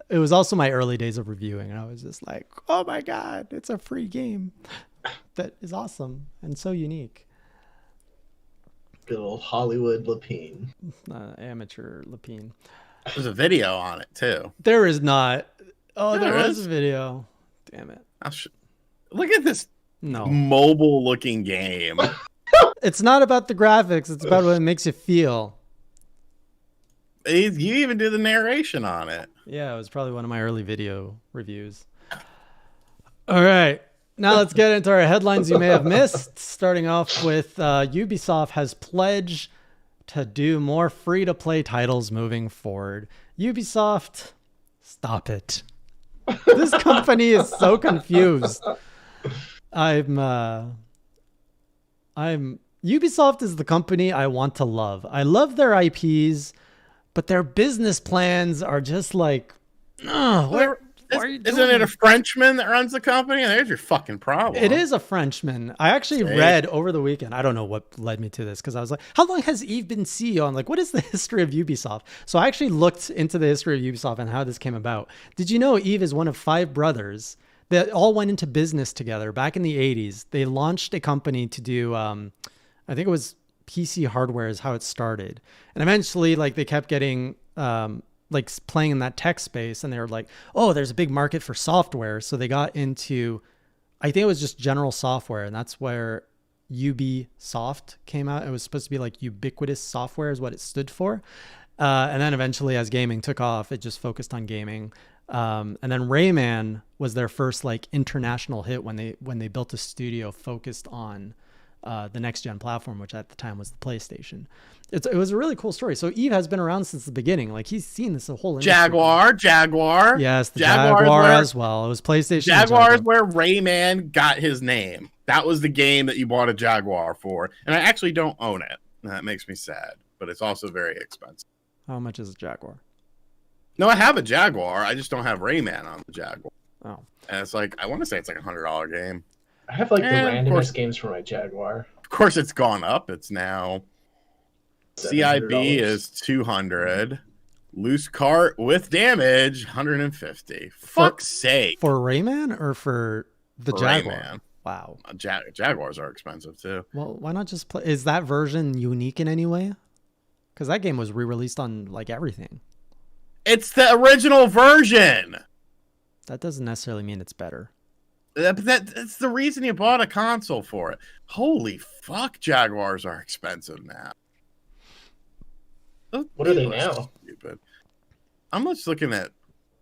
was also my early days of reviewing. And I was just like, oh my God, it's a free game that is awesome and so unique. Good old Hollywood Lapine. Amateur Lapine. There's a video on it too. There is not. Oh, Yeah, there there was is. a video. Damn it. Look at this No. mobile looking game. It's not about the graphics. It's about what it makes you feel. You even do the narration on it. Yeah, it was probably one of my early video reviews. All right. Now let's get into our headlines you may have missed. Starting off with Ubisoft has pledged to do more free-to-play titles moving forward. Ubisoft, stop it. This company is so confused. Ubisoft is the company I want to love. I love their IPs, but their business plans are just like, Isn't it a Frenchman that runs the company? There's your fucking problem. It is a Frenchman. I actually read over the weekend. I don't know what led me to this because I was like, how long has Yves been CEO? I'm like, what is the history of Ubisoft? So I actually looked into the history of Ubisoft and how this came about. Did you know Yves is one of 5 brothers that all went into business together back in the 80s? They launched a company to do, I think it was PC hardware is how it started. And eventually, like, they kept getting... like playing in that tech space, and they were like, oh, there's a big market for software. So they got into, I think it was just general software, and that's where Ubisoft came out. It was supposed to be like ubiquitous software is what it stood for. And then eventually as gaming took off, it just focused on gaming. And then Rayman was their first like international hit when they built a studio focused on the next gen platform, which at the time was the PlayStation. It was a really cool story. So Yves has been around since the beginning. Like he's seen this whole industry. Jaguar. Yes, the Jaguar as well. It was PlayStation. Jaguar is where Rayman got his name. That was the game that you bought a Jaguar for. And I actually don't own it. And that makes me sad, but it's also very expensive. How much is a Jaguar? No, I have a Jaguar. I just don't have Rayman on the Jaguar. Oh, And it's like, I want to say it's like $100 game. I have like the And of course- randomest games for my Jaguar. Of course, it's gone up. It's now CIB $700. is 200. Loose cart with damage, 150. Fuck's sake. for Rayman or for the For Jaguar? Rayman. Wow. Jaguars are expensive too. Well, why not just play? Is that version unique in any way? Because that game was re-released on like everything. It's the original version. That doesn't necessarily mean it's better. That's the reason you bought a console for it. Holy fuck, Jaguars are expensive now. What are they People now? so stupid. I'm just looking at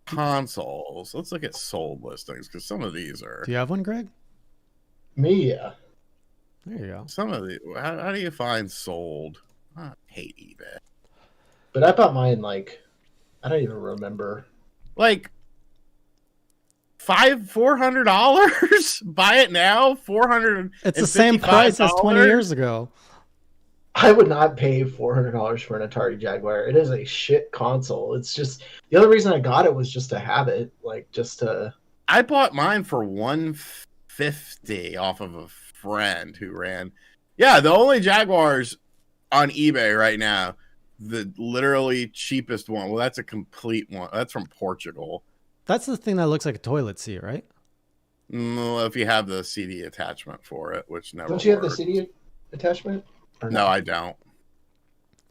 consoles. Let's look at sold listings because some of these are. Do you have one, Greg? Me, yeah. There you go. Some of the. How do you find sold? I hate eBay. But I bought mine like, I don't even remember. Like $400. Buy it now. $400. It's the same price as 20 years ago. I would not pay $400 for an Atari Jaguar. It is a shit console. It's just the only reason I got it was just to have it, like just to. I bought mine for $150 off of a friend who ran. Yeah, the only Jaguars on eBay right now, the literally cheapest one. Well, that's a complete one. That's from Portugal. That's the thing that looks like a toilet seat, right? No, if you have the CD attachment for it, which never. Don't you have the worked. CD attachment? Or No, I don't.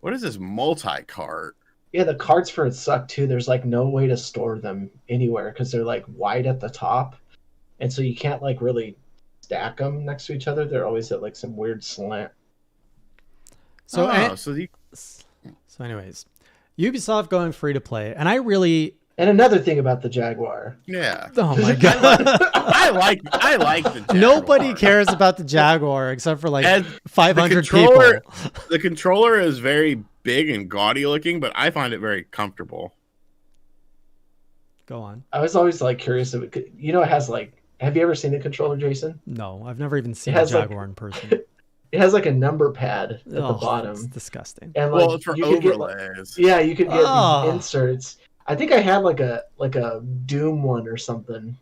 What is this multi-cart? Yeah, the cards for it suck too. There's like no way to store them anywhere because they're like wide at the top, and so you can't like really stack them next to each other. They're always at like some weird slant. So, So anyways, Ubisoft going free to play, and I really. And another thing about the Jaguar, yeah, Oh my god. I like the Jaguar. Nobody cares about the Jaguar except for like And 500 controller- people. The controller is very big and gaudy looking, but I find it very comfortable. Go on. I was always like curious if it could, you know, it has like. Have you ever seen the controller, Jason? No, I've never even seen It a has, like- Jaguar in person. It has like a number pad at the Oh, bottom, it's disgusting. and like Well, it's for you could get, like, overlays. yeah, you could get Oh. these inserts. I think I had like a Doom one or something.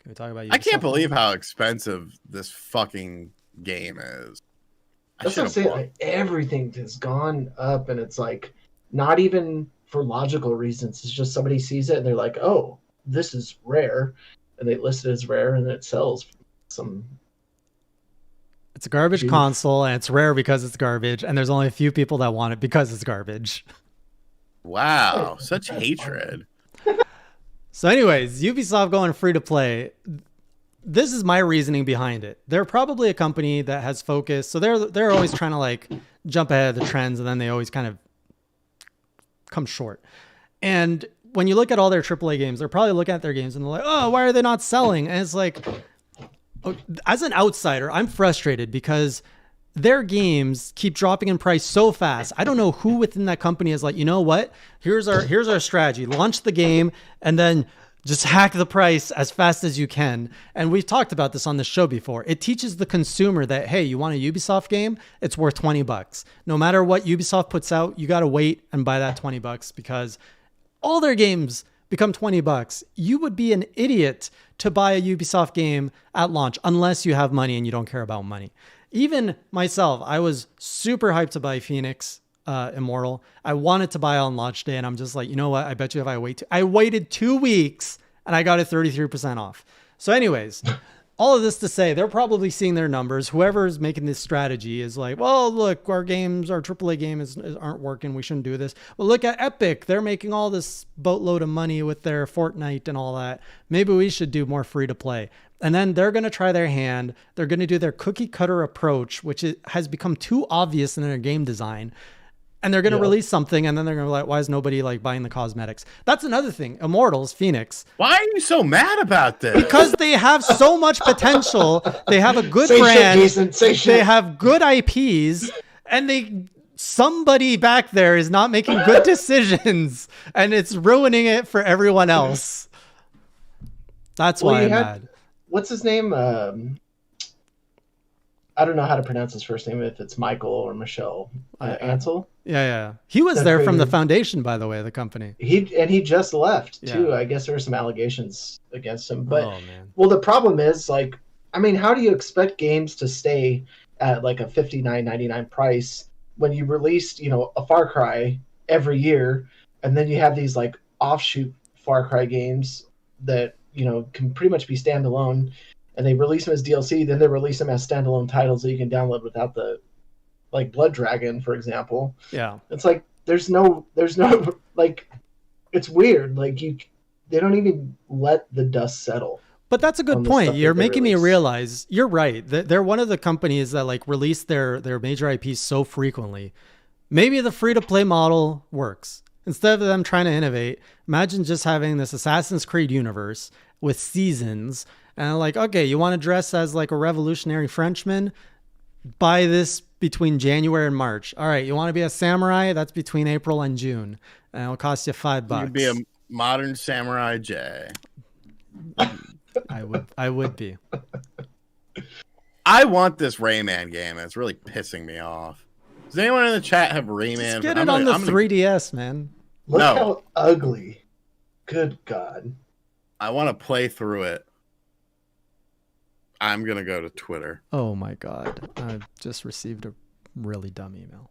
Can we talk about Ubisoft? I can't believe how expensive this fucking game is. That's what I'm saying. Like, everything has gone up, and it's like not even for logical reasons. It's just somebody sees it and they're like, "Oh, this is rare," and they list it as rare, and it sells some. It's a garbage Jeez. console, and it's rare because it's garbage, and there's only a few people that want it because it's garbage. Wow, such hatred. So anyways, Ubisoft going free to play. This is my reasoning behind it. They're probably a company that has focus. So they're always trying to like jump ahead of the trends, and then they always kind of come short. And when you look at all their AAA games, they're probably looking at their games and they're like, "Oh, why are they not selling?" And it's like, as an outsider, I'm frustrated because their games keep dropping in price so fast. I don't know who within that company is like, you know what? Here's our strategy. Launch the game and then just hack the price as fast as you can. And we've talked about this on the show before. It teaches the consumer that, hey, you want a Ubisoft game? It's worth $20. No matter what Ubisoft puts out, you got to wait and buy that $20 because all their games become $20. You would be an idiot to buy a Ubisoft game at launch unless you have money and you don't care about money. Even myself, I was super hyped to buy Phoenix Immortal. I wanted to buy on launch day, and I'm just like, you know what? I bet you if I waited 2 weeks and I got it 33% off. So anyways, all of this to say, they're probably seeing their numbers. Whoever's making this strategy is like, well, look, our AAA games aren't working. We shouldn't do this. Well, look at Epic. They're making all this boatload of money with their Fortnite and all that. Maybe we should do more free to play. And then they're going to try their hand. They're going to do their cookie cutter approach, which has become too obvious in their game design. And they're going to release something, and then they're going to be like, why is nobody like buying the cosmetics? That's another thing. Immortals, Phoenix. Why are you so mad about this? Because they have so much potential. They have a good Say shit, brand. Jason. Say shit. They have good IPs, and somebody back there is not making good decisions, and it's ruining it for everyone else. That's why I'm mad. What's his name? I don't know how to pronounce his first name, if it's Michael or Michelle Ansel. Yeah. He was there from the foundation, by the way, the company. He just left too. Yeah. I guess there were some allegations against him. But Oh, man. well, the problem is, like, I mean, how do you expect games to stay at like a $59.99 price when you released, you know, a Far Cry every year, and then you have these like offshoot Far Cry games that, you know, can pretty much be standalone, and they release them as DLC, then they release them as standalone titles that you can download without the, like, Blood Dragon, for example. Yeah. It's like there's no like, it's weird. Like, they don't even let the dust settle. But that's a good point. You're making me realize you're right. They're one of the companies that like release their major IPs so frequently. Maybe the free-to-play model works. Instead of them trying to innovate, imagine just having this Assassin's Creed universe with seasons, and like, okay, you want to dress as like a revolutionary Frenchman? Buy this between January and March. All right, you want to be a samurai? That's between April and June, and it'll cost you $5. You'd be a modern Samurai J. I would be. I want this Rayman game. It's really pissing me off. Does anyone in the chat have Rayman? Just get it on the 3DS, man. Look how ugly. Good God. I want to play through it. I'm going to go to Twitter. Oh my God. I've just received a really dumb email.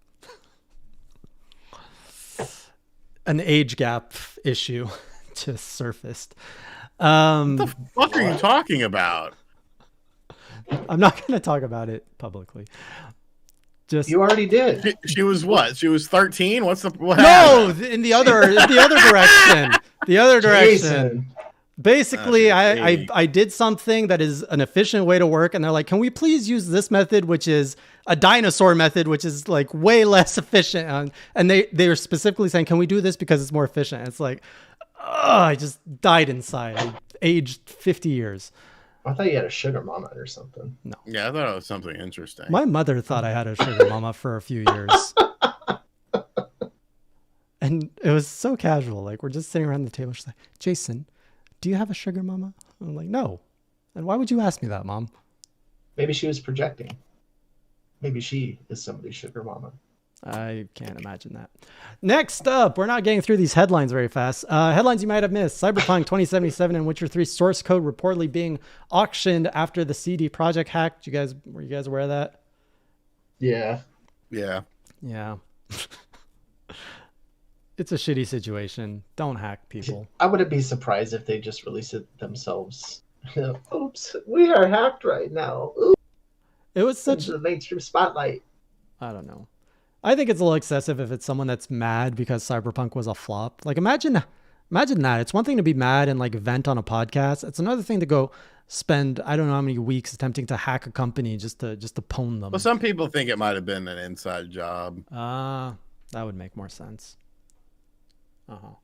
An age gap issue just surfaced. What the fuck are you talking about? I'm not going to talk about it publicly. Just you already did. She was what? She was 13. What no, happened? in the other direction. The other direction. Jason. Basically, I did something that is an efficient way to work, and they're like, "Can we please use this method, which is a dinosaur method, which is like way less efficient?" And they were specifically saying, "Can we do this because it's more efficient?" It's like, I just died inside. I aged 50 years. I thought you had a sugar mama or something. No. Yeah, I thought it was something interesting. My mother thought I had a sugar mama for a few years. And it was so casual. Like, we're just sitting around the table. She's like, "Jason, do you have a sugar mama?" I'm like, "No." And why would you ask me that, Mom? Maybe she was projecting. Maybe she is somebody's sugar mama. I can't imagine that. Next up, we're not getting through these headlines very fast. Headlines you might have missed. Cyberpunk 2077 and Witcher 3 source code reportedly being auctioned after the CD Projekt hack. Were you guys aware of that? Yeah. Yeah. Yeah. It's a shitty situation. Don't hack people. I wouldn't be surprised if they just release it themselves. Oops, we are hacked right now. Oops. It was such the mainstream spotlight. I don't know. I think it's a little excessive if it's someone that's mad because Cyberpunk was a flop. Like, imagine that. It's one thing to be mad and like vent on a podcast. It's another thing to go spend I don't know how many weeks attempting to hack a company just to pwn them. Well, some people think it might have been an inside job. That would make more sense. All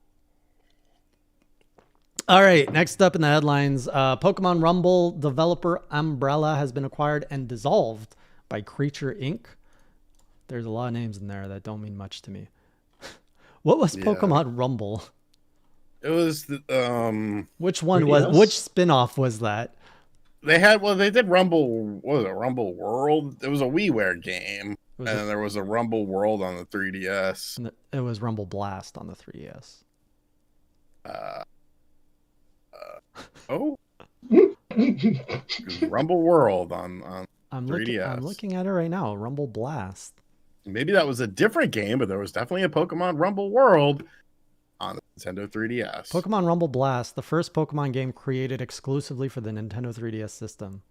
right, next up in the headlines, Pokemon Rumble developer Umbrella has been acquired and dissolved by Creature Inc. There's a lot of names in there that don't mean much to me. What was Pokemon Rumble? It was which one was which spin-off was that? They did Rumble, what was it, Rumble World? It was a WiiWare game. And then there was a Rumble World on the 3DS. It was Rumble Blast on the 3DS. Rumble World on 3DS. I'm looking at it right now. Rumble Blast. Maybe that was a different game, but there was definitely a Pokemon Rumble World on the Nintendo 3DS. Pokemon Rumble Blast, the first Pokemon game created exclusively for the Nintendo 3DS system.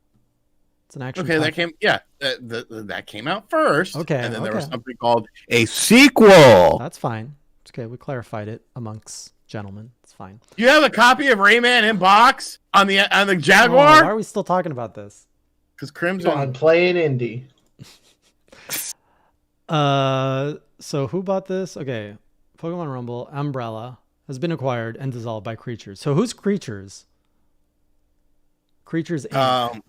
It's an action. Okay, that came out first. Okay, and then there was something called a sequel. That's fine. It's okay. We clarified it amongst gentlemen. It's fine. You have a copy of Rayman in box on the Jaguar? Why are we still talking about this? Because Crimson on playing indie. So who bought this? Okay, Pokemon Rumble Umbrella has been acquired and dissolved by Creatures. So who's Creatures? Creatures Inc.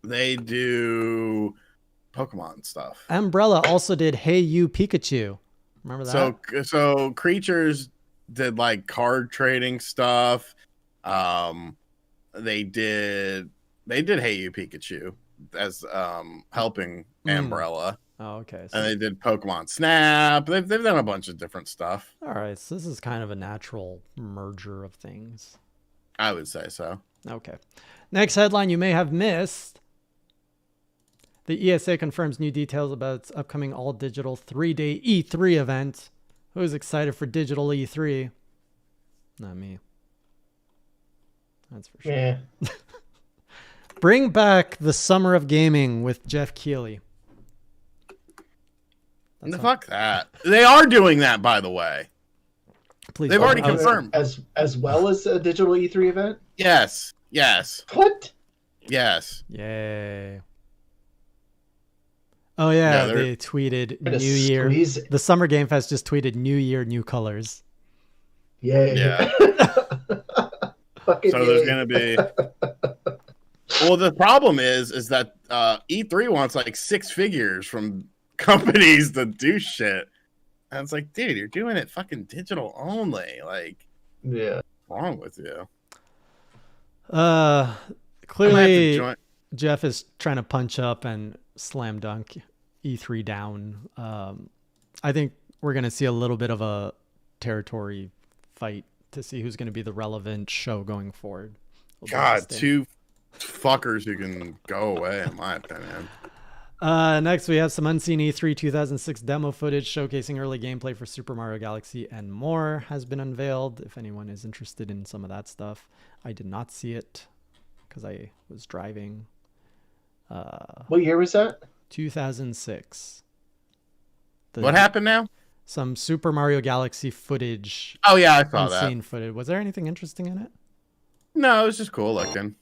They do Pokemon stuff. Umbrella also did Hey You Pikachu. Remember that? So Creatures did like card trading stuff. They did Hey You Pikachu. helping Umbrella. Oh, okay. And they did Pokemon Snap. They've done a bunch of different stuff. All right, so this is kind of a natural merger of things. I would say so. Okay. Next headline you may have missed. The ESA confirms new details about its upcoming all-digital 3-day E3 event. Who's excited for digital E3? Not me. That's for sure. Yeah. Bring back the summer of gaming with Jeff Keighley. Fuck that. They are doing that, by the way. Please. They've already confirmed. As well as a digital E3 event? Yes. Yes. What? Yes. Yay. Oh yeah, they tweeted New Year. The Summer Game Fest just tweeted New Year, new colors. Yay. Yeah. Fucking So yay. there's gonna be. Well, the problem is that E3 wants like 6 figures from companies to do shit, and it's like, dude, you're doing it fucking digital only. Like, yeah. what's wrong with you? Clearly, Jeff is trying to punch up and slam dunk E3 down. I think we're going to see a little bit of a territory fight to see who's going to be the relevant show going forward. God, 2 fuckers who can go away, in my opinion. Next, we have some unseen E3 2006 demo footage showcasing early gameplay for Super Mario Galaxy and more has been unveiled. If anyone is interested in some of that stuff, I did not see it because I was driving. What year was that? 2006. What happened now? Some Super Mario Galaxy footage. Oh yeah, I saw that. Unseen footage. Was there anything interesting in it? No, it was just cool looking.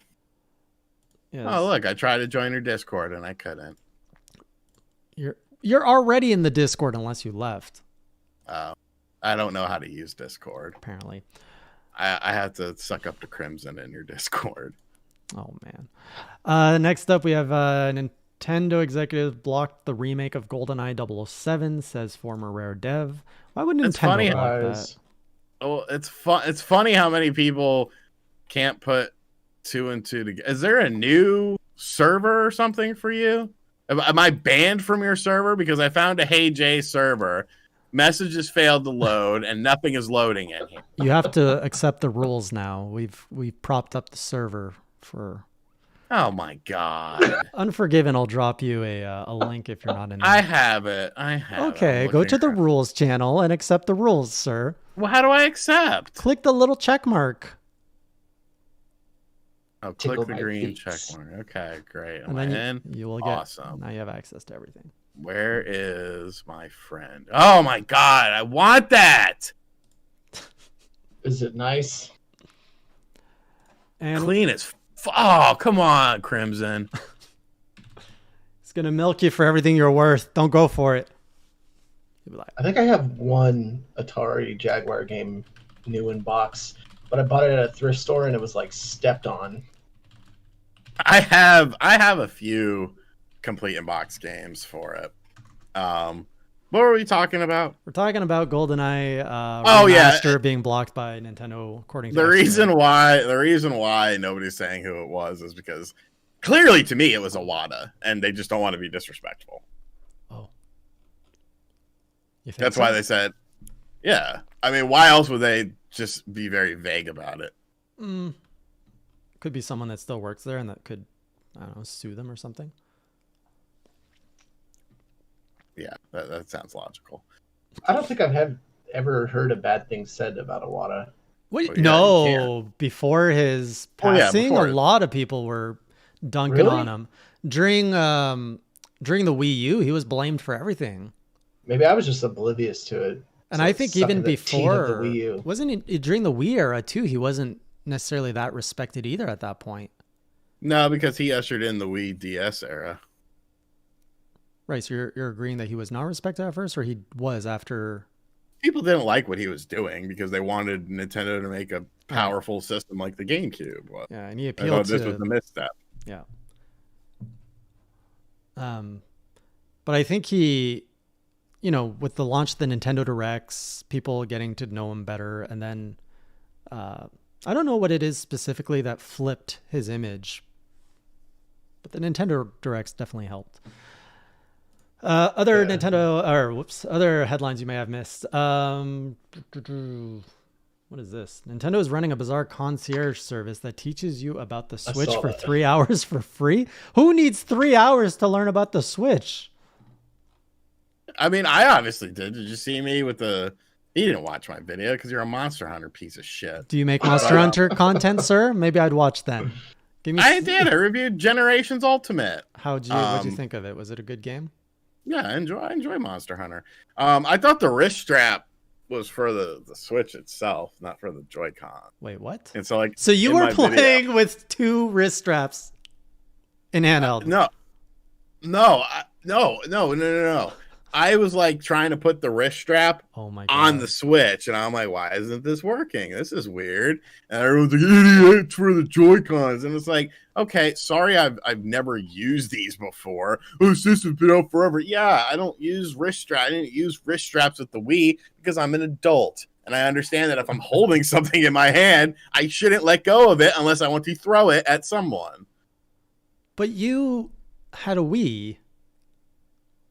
Yes. Oh look, I tried to join your Discord and I couldn't. You're already in the Discord unless you left. Oh, I don't know how to use Discord. Apparently. I have to suck up to Crimson in your Discord. Oh man. Next up, we have Nintendo executives blocked the remake of GoldenEye 007, says former Rare dev. Why would Nintendo It's funny block that? Oh, it's fun. It's funny how many people can't put 2 and 2 together. Is there a new server or something for you? Am I banned from your server because I found a Hey J server? Messages failed to load and nothing is loading in here. You have to accept the rules now. We've propped up the server for. Oh my god! Unforgiven. I'll drop you a link if you're not in there. I have it. Okay, go to the rules channel and accept the rules, sir. Well, how do I accept? Click the little check mark. Oh, click Tickle the my green feet. check mark. Okay, great. And Am I then in? you will get. Awesome. Now you have access to everything. Where is my friend? Oh my god, I want that. Is it nice? And Clean as oh, come on, Crimson. it's gonna milk you for everything you're worth. Don't go for it. You'll be like, I think I have one Atari Jaguar game new in box, but I bought it at a thrift store and it was like stepped on. I have a few complete in box games for it. What were we talking about? we're talking about GoldenEye Oh, yeah. remaster being blocked by Nintendo, according to The Xbox. reason why nobody's saying who it was is because clearly to me it was Iwata, and they just don't want to be disrespectful. Oh, you think That's so? why they said, yeah. I mean, why else would they just be very vague about it? Could be someone that still works there and that could, I don't know, sue them or something. Yeah, that sounds logical. I don't think I've ever heard a bad thing said about Iwata. What? Well, yeah, No, before his Oh, yeah, passing, before a it. lot of people were dunking Really? on him. During the Wii U, he was blamed for everything. Maybe I was just oblivious to it. And So I it's think sucking even the teeth of before, the Wii U. wasn't it during the Wii era too? He wasn't necessarily that respected either at that point. No, because he ushered in the Wii DS era. Right, so you're agreeing that he was not respected at first, or he was after? People didn't like what he was doing because they wanted Nintendo to make a powerful system like the GameCube. Well, Yeah, and he I appealed thought to. this was the misstep. Yeah. But I think he, with the launch of the Nintendo Directs, people getting to know him better, and then I don't know what it is specifically that flipped his image. But the Nintendo Directs definitely helped. Other headlines you may have missed. What is this? Nintendo is running a bizarre concierge service that teaches you about the Switch for 3 hours for free. Who needs 3 hours to learn about the Switch? I mean, I obviously did. Did you see me with the... You didn't watch my video because you're a Monster Hunter piece of shit. Do you make Monster Hunter content, sir? Maybe I'd watch then. I did. I reviewed Generations Ultimate. What'd you think of it? Was it a good game? Yeah, I enjoy Monster Hunter. I thought the wrist strap was for the Switch itself, not for the Joy-Con. Wait, what? And so so you were playing with 2 wrist straps in handheld? No. I was like trying to put the wrist strap on the Switch, and I'm like, why isn't this working? This is weird. And everyone's like, idiot, it's for the Joy-Cons. And it's like, okay, sorry, I've never used these before. Oh, this system's been out forever. Yeah, I don't use wrist straps. I didn't use wrist straps with the Wii because I'm an adult. And I understand that if I'm holding something in my hand, I shouldn't let go of it unless I want to throw it at someone. But you had a Wii.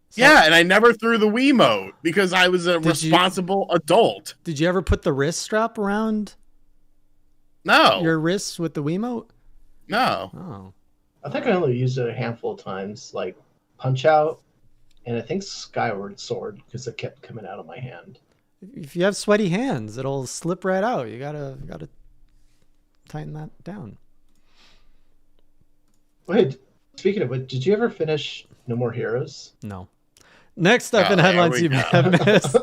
So, yeah, and I never threw the Wiimote because I was a responsible adult. Did you ever put the wrist strap around your wrists with the Wiimote? No. Oh. I think I only used it a handful of times, like Punch Out, and I think Skyward Sword, because it kept coming out of my hand. If you have sweaty hands, it'll slip right out. You gotta tighten that down. Wait, speaking of which, did you ever finish No More Heroes? No. Next up in headlines you may have missed.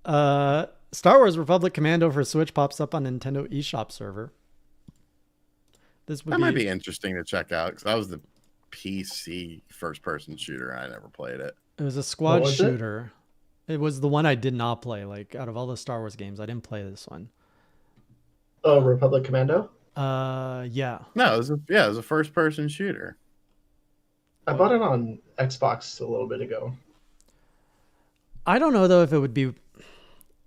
Star Wars Republic Commando for Switch pops up on Nintendo eShop server. Might be interesting to check out because that was the PC first-person shooter. I never played it. It was a squad shooter. It was the one I did not play. Like out of all the Star Wars games, I didn't play this one. Oh, Republic Commando? Yeah. No, it was a first-person shooter. I bought it on Xbox a little bit ago. I don't know though if it would be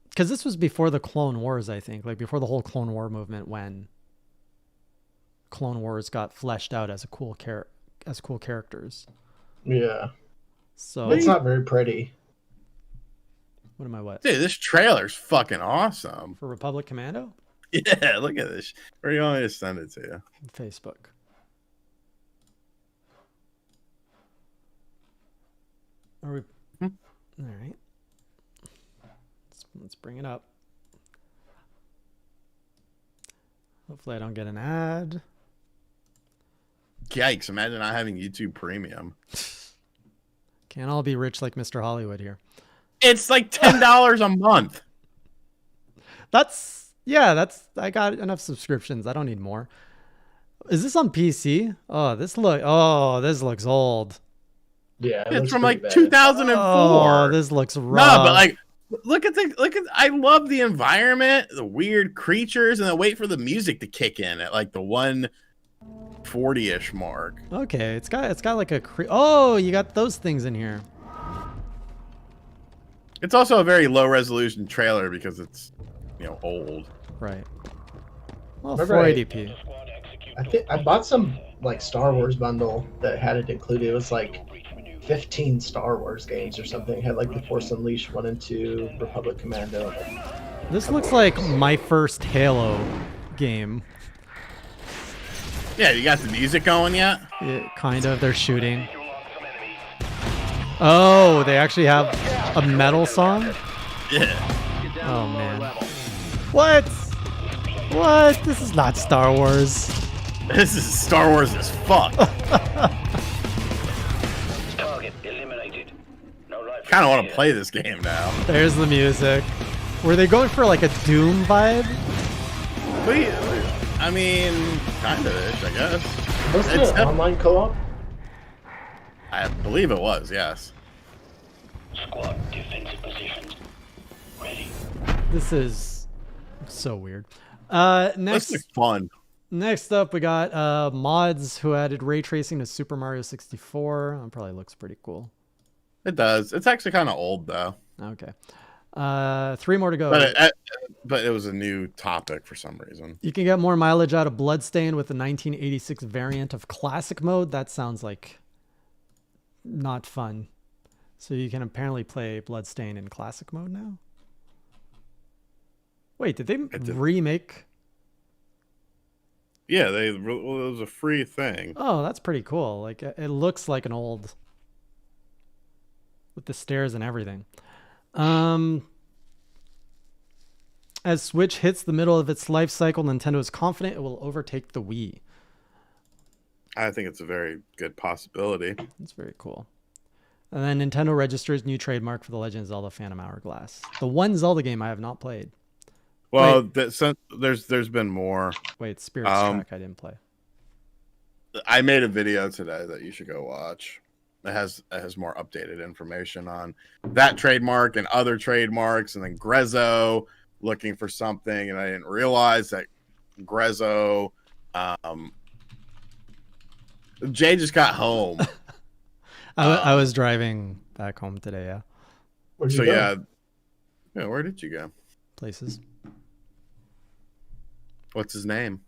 because this was before the Clone Wars, I think, like before the whole Clone War movement when Clone Wars got fleshed out as cool characters. Yeah. So it's not very pretty. What? Dude, this trailer's fucking awesome. For Republic Commando? Yeah, look at this. Where do you want me to send it to you? Facebook. Are we? All right. Let's bring it up. Hopefully I don't get an ad. Yikes, imagine not having YouTube Premium. Can't all be rich like Mr. Hollywood here. It's like $10 a month. I got enough subscriptions. I don't need more. Is this on PC? This looks old. Yeah, it's from like 2004. Oh, this looks rough. No, but like look at I love the environment, the weird creatures, and then wait for the music to kick in at like the 140-ish mark. Okay, it's got like you got those things in here. It's also a very low resolution trailer because it's old. Right. Well, 480p. I bought some like Star Wars bundle that had it included. It was like 15 Star Wars games or something. It had like The Force Unleashed 1 and 2, Republic Commando. This looks like my first Halo game. Yeah, you got the music going yet? Yeah, kind of. They're shooting. Oh, they actually have a metal song? Yeah. Oh, man. What? This is not Star Wars. This is Star Wars as fuck. Kind of want to play this game now. There's the music. Were they going for like a Doom vibe? I mean, kind of ish, I guess. Was it an online co-op? I believe it was, yes. Squad defensive positions. Ready. This is so weird. This is fun. Next up, we got mods who added ray tracing to Super Mario 64. That probably looks pretty cool. It does. It's actually kind of old, though. Okay. 3 more to go. But it was a new topic for some reason. You can get more mileage out of Bloodstain with the 1986 variant of Classic mode. That sounds like not fun. So you can apparently play Bloodstain in Classic mode now? Wait, did they remake? Yeah, it was a free thing. Oh, that's pretty cool. Like, it looks like an old... with the stairs and everything. As Switch hits the middle of its life cycle, Nintendo is confident it will overtake the Wii. I think it's a very good possibility. That's very cool. And then Nintendo registers new trademark for The Legend of Zelda Phantom Hourglass. The one Zelda game I have not played. Well, there's been more. Wait, Spirit's Track I didn't play. I made a video today that you should go watch. It has more updated information on that trademark and other trademarks, and then Grezzo looking for something, and I didn't realize that Grezzo. Jay just got home. I was driving back home today. Yeah. Where'd you go? Yeah. Where did you go? Places. What's his name?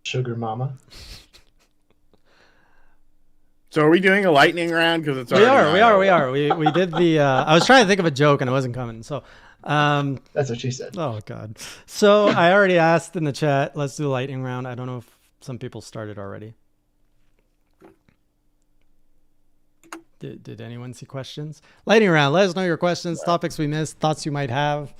Sugar Mama. So are we doing a lightning round? Because it's We are. We did the. I was trying to think of a joke and it wasn't coming. So. That's what she said. Oh God. So I already asked in the chat. Let's do the lightning round. I don't know if some people started already. Did anyone see questions? Lightning round. Let us know your questions, topics we missed, thoughts you might have,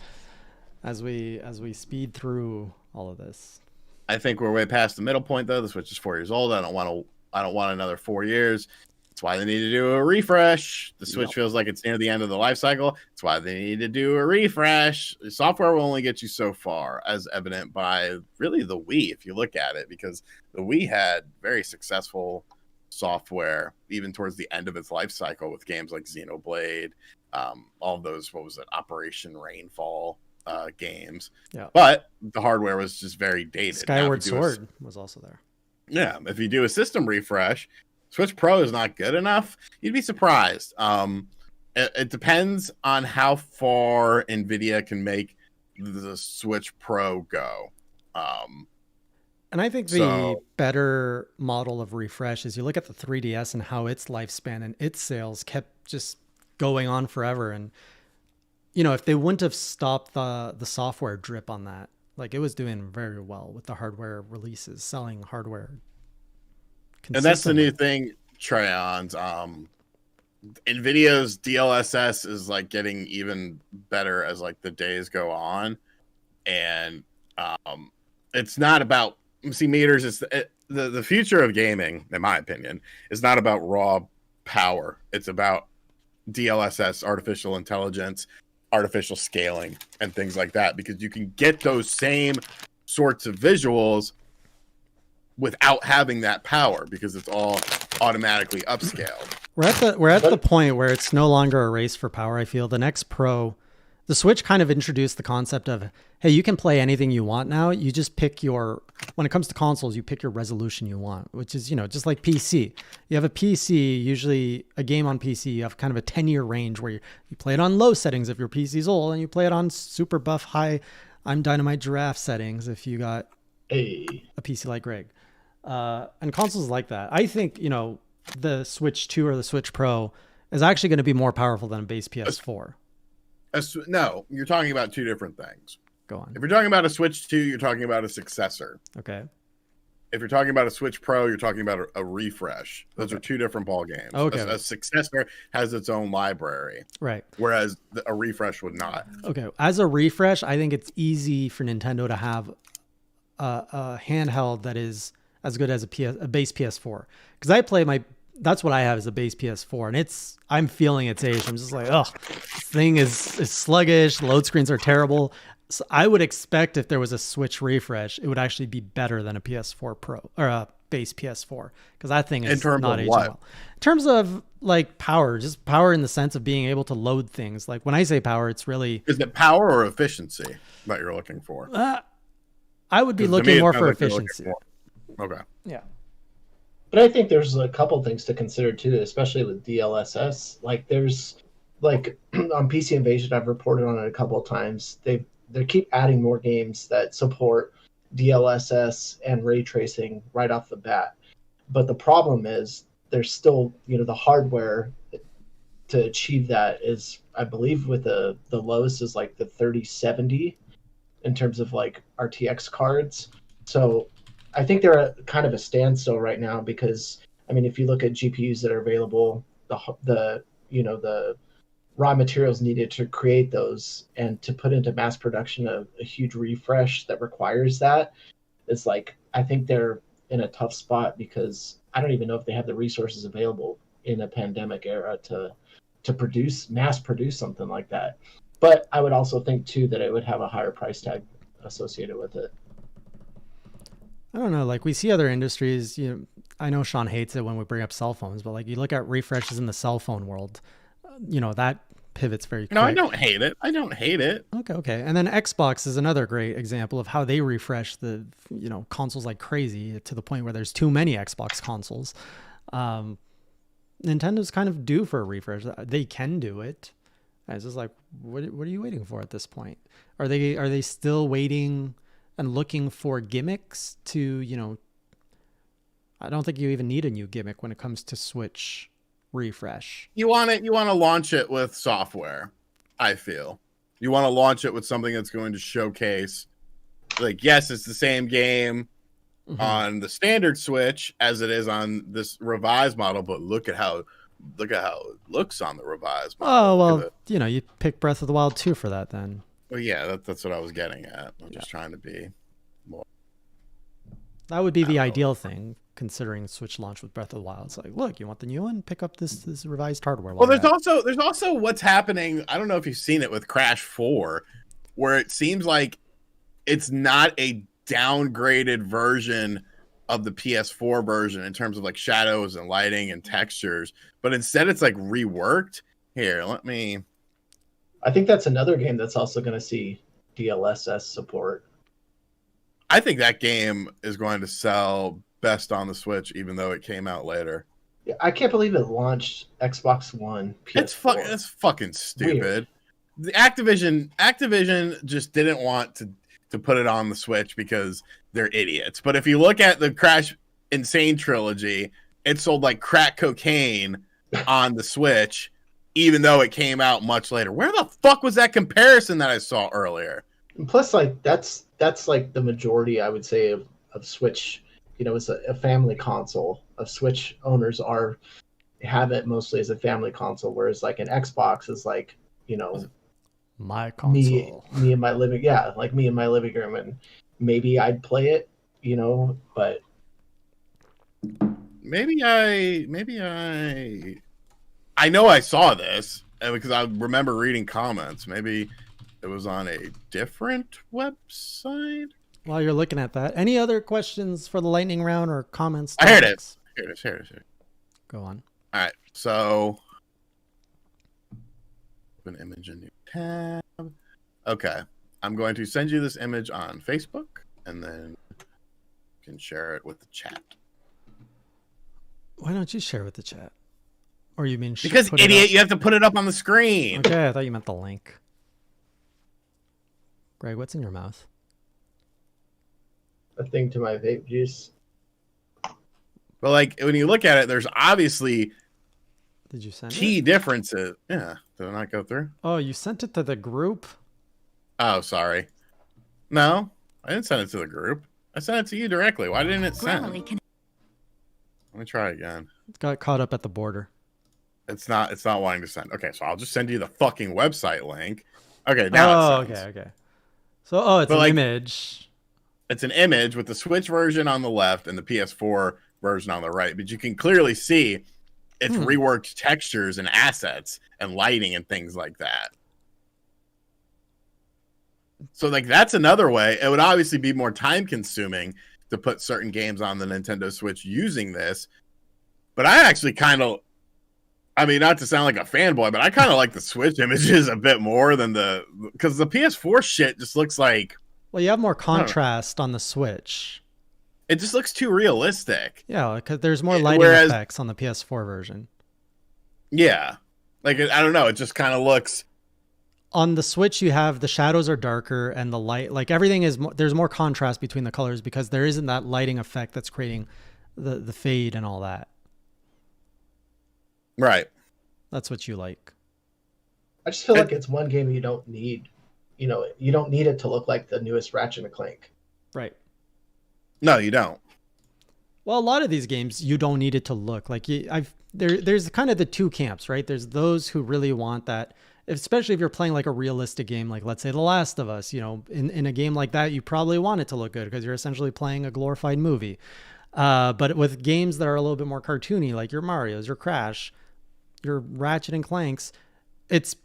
as we speed through all of this. I think we're way past the middle point, though. The Switch is 4 years old. I don't want another 4 years. That's why they need to do a refresh. The Switch feels like it's near the end of the life cycle. That's why they need to do a refresh. The software will only get you so far, as evident by really the Wii, if you look at it, because the Wii had very successful software even towards the end of its life cycle with games like Xenoblade, all of those, Operation Rainfall games. Yeah. But the hardware was just very dated. Skyward Sword was also there. Yeah. If you do a system refresh, Switch Pro is not good enough. You'd be surprised. It depends on how far NVIDIA can make the Switch Pro go. And I think the better model of refresh is you look at the 3DS and how its lifespan and its sales kept just going on forever. And, if they wouldn't have stopped the software drip on that, like it was doing very well with the hardware releases, selling hardware. And that's the new thing, Treon's. NVIDIA's DLSS is like getting even better as like the days go on. And it's not about meters. It's the future of gaming, in my opinion, is not about raw power. It's about DLSS, artificial intelligence, artificial scaling, and things like that, because you can get those same sorts of visuals without having that power because it's all automatically upscaled. We're at the point where it's no longer a race for power. I feel the next Pro, the Switch kind of introduced the concept of, hey, you can play anything you want now. You just pick when it comes to consoles, you pick your resolution you want, which is, just like PC. You have a PC, usually a game on PC, you have kind of a 10-year range where you play it on low settings if your PC's old, and you play it on super buff high, I'm Dynamite Giraffe settings if you got a PC like Greg. And consoles like that. I think, the Switch 2 or the Switch Pro is actually going to be more powerful than a base PS4. No, you're talking about two different things. Go on. If you're talking about a Switch 2, you're talking about a successor. Okay. If you're talking about a Switch Pro, you're talking about a refresh. Those are two different ball games. Okay. A successor has its own library. Right. Whereas a refresh would not. Okay. As a refresh, I think it's easy for Nintendo to have a handheld that is as good as a base PS4. Because that's what I have as a base PS4, and I'm feeling its age. I'm just like, this thing is sluggish. Load screens are terrible. So I would expect if there was a Switch refresh, it would actually be better than a PS4 Pro or a base PS4, because that thing is not aging well. In terms of like power, just power in the sense of being able to load things. Like when I say power, it's really, is it power or efficiency that you're looking for? I would be looking more for efficiency. Okay. Yeah. But I think there's a couple things to consider too, especially with DLSS. Like there's like on PC Invasion, I've reported on it a couple of times. They keep adding more games that support DLSS and ray tracing right off the bat. But the problem is there's still, the hardware to achieve that is, I believe, with the lowest is like the 3070 in terms of like RTX cards. So I think they're at kind of a standstill right now because, I mean, if you look at GPUs that are available, the raw materials needed to create those and to put into mass production a huge refresh that requires that, it's like, I think they're in a tough spot because I don't even know if they have the resources available in a pandemic era to mass produce something like that. But I would also think too that it would have a higher price tag associated with it. I don't know. Like we see other industries, I know Sean hates it when we bring up cell phones, but like you look at refreshes in the cell phone world, that pivots very quick. No, I don't hate it. Okay. And then Xbox is another great example of how they refresh the, consoles like crazy to the point where there's too many Xbox consoles. Nintendo kind of due for a refresh. They can do it. It's just like, what are you waiting for at this point? Are they still waiting and looking for gimmicks to, I don't think you even need a new gimmick when it comes to Switch refresh. You want to launch it with software, I feel. You want to launch it with something that's going to showcase, like, yes, it's the same game on the standard Switch as it is on this revised model, but look at how it looks on the revised model. Oh, well, you pick Breath of the Wild 2 for that then. Well, yeah, that's what I was getting at. I'm just trying to be more. That would be the ideal thing, considering Switch launch with Breath of the Wild. It's like, look, you want the new one? Pick up this revised hardware. Well, there's also what's happening. I don't know if you've seen it with Crash 4, where it seems like it's not a downgraded version of the PS4 version in terms of like shadows and lighting and textures, but instead it's like reworked. Here, I think that's another game that's also going to see DLSS support. I think that game is going to sell best on the Switch, even though it came out later. Yeah, I can't believe it launched Xbox One, PS4. It's fucking stupid. The Activision just didn't want to put it on the Switch because they're idiots. But if you look at the Crash Insane trilogy, it sold like crack cocaine on the Switch, even though it came out much later. Where the fuck was that comparison that I saw earlier? And plus, like that's like the majority, I would say, of Switch. It's a family console. Of Switch owners have it mostly as a family console, whereas like an Xbox is like, my console. Me in my living, like me in my living room, and maybe I'd play it, but maybe I know I saw this because I remember reading comments. Maybe it was on a different website. While you're looking at that, any other questions for the lightning round or comments? Here it is. Go on. All right. So, open image in new tab. Okay. I'm going to send you this image on Facebook, and then you can share it with the chat. Why don't you share with the chat? Or you mean because idiot, you have to put it up on the screen. Okay, I thought you meant the link. Greg, what's in your mouth? A thing to my vape juice. But like when you look at it, there's obviously Did you send key it? differences. Yeah, did it not go through? Oh, you sent it to the group? Oh, sorry. No, I didn't send it to the group. I sent it to you directly. Why didn't it send? Let me try again. It got caught up at the border. It's not wanting to send. Okay, so I'll just send you the fucking website link. Okay, now it sends. Okay. So, it's an image. It's an image with the Switch version on the left and the PS4 version on the right. But you can clearly see it's reworked textures and assets and lighting and things like that. So, like, that's another way. It would obviously be more time consuming to put certain games on the Nintendo Switch using this. But I actually not to sound like a fanboy, but I kind of like the Switch images a bit more than because the PS4 shit just looks like. Well, you have more contrast on the Switch. It just looks too realistic. Yeah, because there's more lighting effects on the PS4 version. Yeah. Like, I don't know. It just kind of looks. On the Switch, you have the shadows are darker and the light, like everything is, there's more contrast between the colors because there isn't that lighting effect that's creating the fade and all that. Right. That's what you like. I just feel like it's one game you don't need. You don't need it to look like the newest Ratchet and Clank. Right. No, you don't. Well, a lot of these games, you don't need it to look like there's kind of the two camps, right? There's those who really want that, especially if you're playing like a realistic game, like let's say The Last of Us, in a game like that, you probably want it to look good because you're essentially playing a glorified movie. But with games that are a little bit more cartoony, like your Marios, your Crash, your Ratchet and Clanks, it's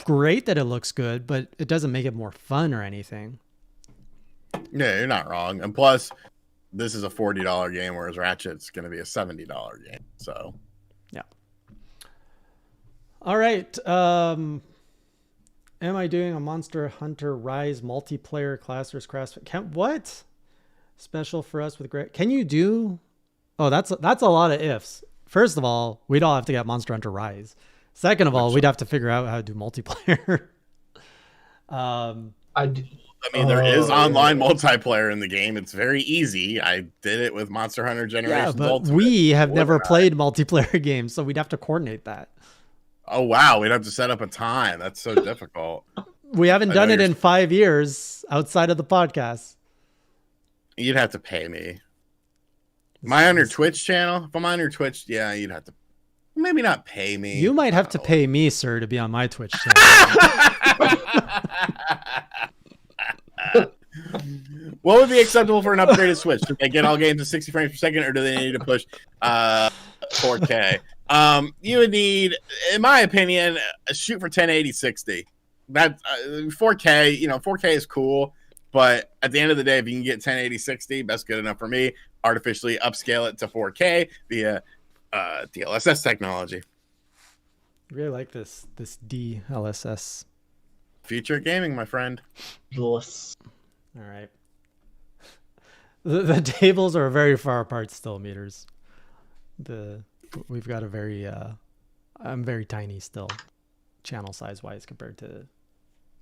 great that it looks good, but it doesn't make it more fun or anything. Yeah, you're not wrong. And plus, this is a $40 game, whereas Ratchet's going to be a $70 game. So, yeah. All right. Am I doing a Monster Hunter Rise multiplayer class versus Crass? What? Special for us with great. Can you do? Oh, that's a lot of ifs. First of all, we'd all have to get Monster Hunter Rise. Second of all, we'd have to figure out how to do multiplayer. There is online multiplayer in the game. It's very easy. I did it with Monster Hunter Generations. Yeah, but Ultimate. we have never played multiplayer games, so we'd have to coordinate that. Oh, wow. We'd have to set up a time. That's so difficult. We haven't done it in 5 years outside of the podcast. You'd have to pay me. Am I on your Twitch channel? If I'm on your Twitch, yeah, you'd have to maybe not pay me. You might have to pay me, sir, to be on my Twitch channel. What would be acceptable for an upgraded Switch? Do they get all games at 60 frames per second, or do they need to push 4K? You would need, in my opinion, shoot for 1080 60. That 4K, 4K is cool, but at the end of the day, if you can get 1080 60, that's good enough for me. Artificially upscale it to 4K via DLSS technology. I really like this DLSS. Future gaming, my friend. Yes. All right. The tables are very far apart still, meters. We've got a very I'm very tiny still, channel size wise compared to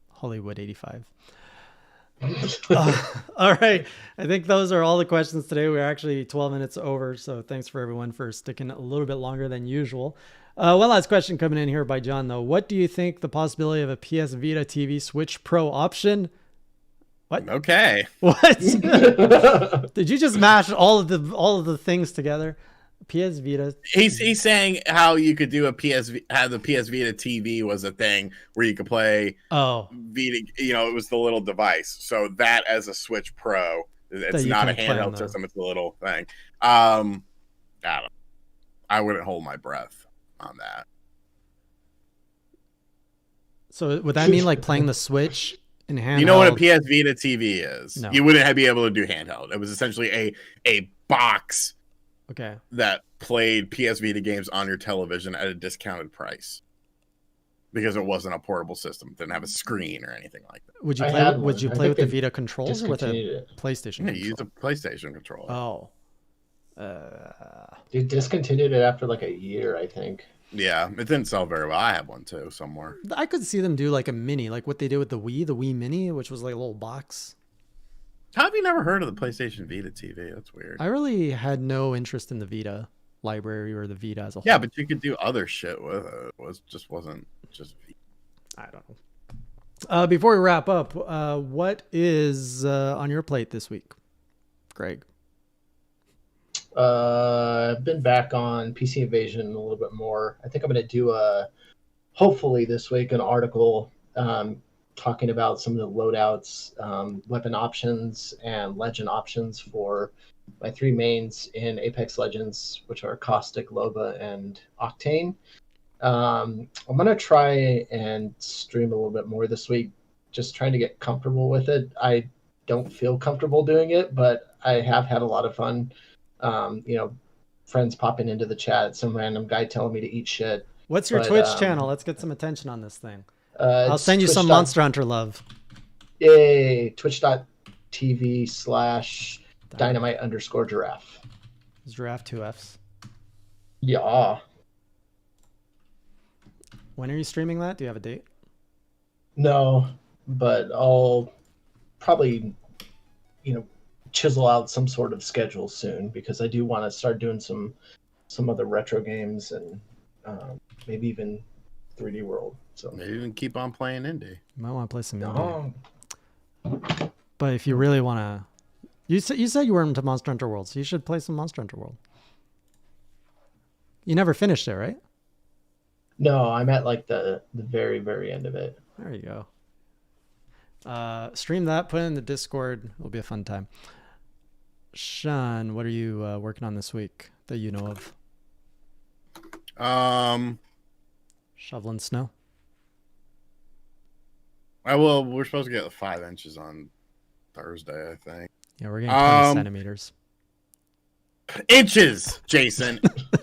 Hollywood 85. All right. I think those are all the questions today. We're actually 12 minutes over, so thanks for everyone for sticking a little bit longer than usual. One last question coming in here by John, though. What do you think the possibility of a PS Vita TV Switch Pro option? What? Okay. What? Did you just mash all of the things together? PS Vita. He's saying how you could do how the PS Vita TV was a thing where you could play Vita, it was the little device. So that as a Switch Pro, it's not a handheld system, it's a little thing. I don't know. I wouldn't hold my breath on that. So would that mean like playing the Switch in handheld? You know what a PS Vita TV is? No. You wouldn't be able to do handheld. It was essentially a box that played PS Vita games on your television at a discounted price because it wasn't a portable system. It didn't have a screen or anything like that. Would you play with the Vita controls or with a PlayStation controller? You use a PlayStation controller. Oh. They discontinued it after like a year, I think. Yeah, it didn't sell very well. I have one too somewhere. I could see them do like a mini, like what they did with the Wii Mini, which was like a little box. How have you never heard of the PlayStation Vita TV? That's weird. I really had no interest in the Vita library or the Vita as a whole. Yeah, but you could do other shit with it. It wasn't just Vita. I don't know. Before we wrap up, what is on your plate this week, Greg? I've been back on PC Invasion a little bit more. I think I'm going to do hopefully this week, an article talking about some of the loadouts, weapon options, and legend options for my three mains in Apex Legends, which are Caustic, Loba, and Octane. I'm going to try and stream a little bit more this week, just trying to get comfortable with it. I don't feel comfortable doing it, but I have had a lot of fun. Friends popping into the chat, some random guy telling me to eat shit. What's your Twitch channel? Let's get some attention on this thing. I'll send you some Monster Hunter love. Yay! Twitch.tv/Dynamite_Giraffe. Is Giraffe 2 Fs? Yeah. When are you streaming that? Do you have a date? No, but I'll probably, chisel out some sort of schedule soon because I do want to start doing some other retro games and maybe even 3D World. So Maybe even keep on playing indie. You might want to play some indie. no, But if you really want to... You said you were into Monster Hunter World, so you should play some Monster Hunter World. You never finished it, right? no, I'm at like the very, very end of it. There you go. Stream that, put it in the Discord. It'll be a fun time. Sean, what are you working on this week that you know of? Shoveling snow? We're supposed to get 5 inches on Thursday, I think. Yeah, we're getting 20 centimeters. Inches, Jason.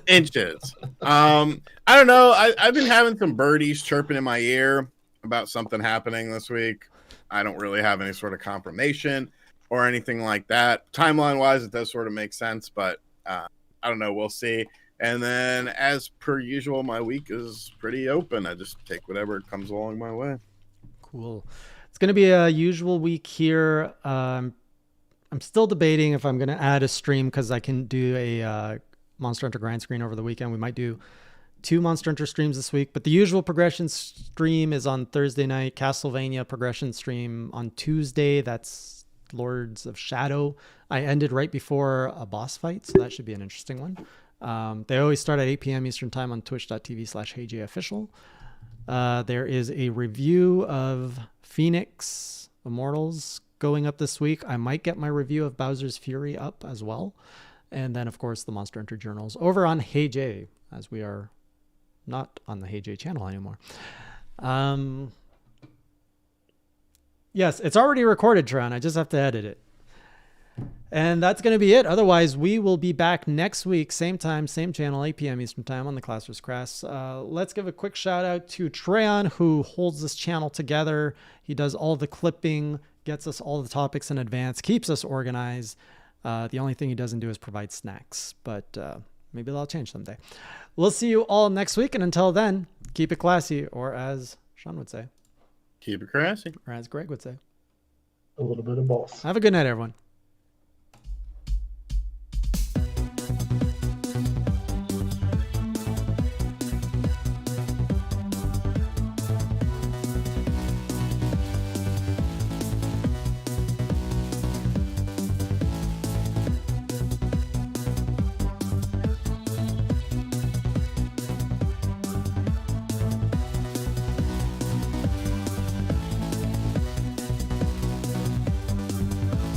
Inches. I don't know. I've been having some birdies chirping in my ear about something happening this week. I don't really have any sort of confirmation or anything like that. Timeline wise, it does sort of make sense, but I don't know. We'll see. And then, as per usual, my week is pretty open. I just take whatever comes along my way. Cool. It's going to be a usual week here. I'm still debating if I'm going to add a stream because I can do a Monster Hunter grind screen over the weekend. We might do 2 Monster Hunter streams this week, but the usual progression stream is on Thursday night. Castlevania progression stream on Tuesday. That's Lords of Shadow. I ended right before a boss fight, so that should be an interesting one. They always start at 8 p.m. Eastern Time on twitch.tv/HeyJayOfficial. There is a review of Phoenix Immortals going up this week. I might get my review of Bowser's Fury up as well. And then, of course, the Monster Hunter Journals over on Hey Jay, as we are not on the Hey Jay channel anymore. Yes, it's already recorded, Treon. I just have to edit it. And that's going to be it. Otherwise, we will be back next week, same time, same channel, 8 p.m. Eastern Time on the Class vs. Crass. Let's give a quick shout out to Treon, who holds this channel together. He does all the clipping, gets us all the topics in advance, keeps us organized. The only thing he doesn't do is provide snacks, but maybe that'll change someday. We'll see you all next week. And until then, keep it classy, or as Sean would say, Keep it crassy. or as Greg would say, A little bit of both. have a good night, everyone.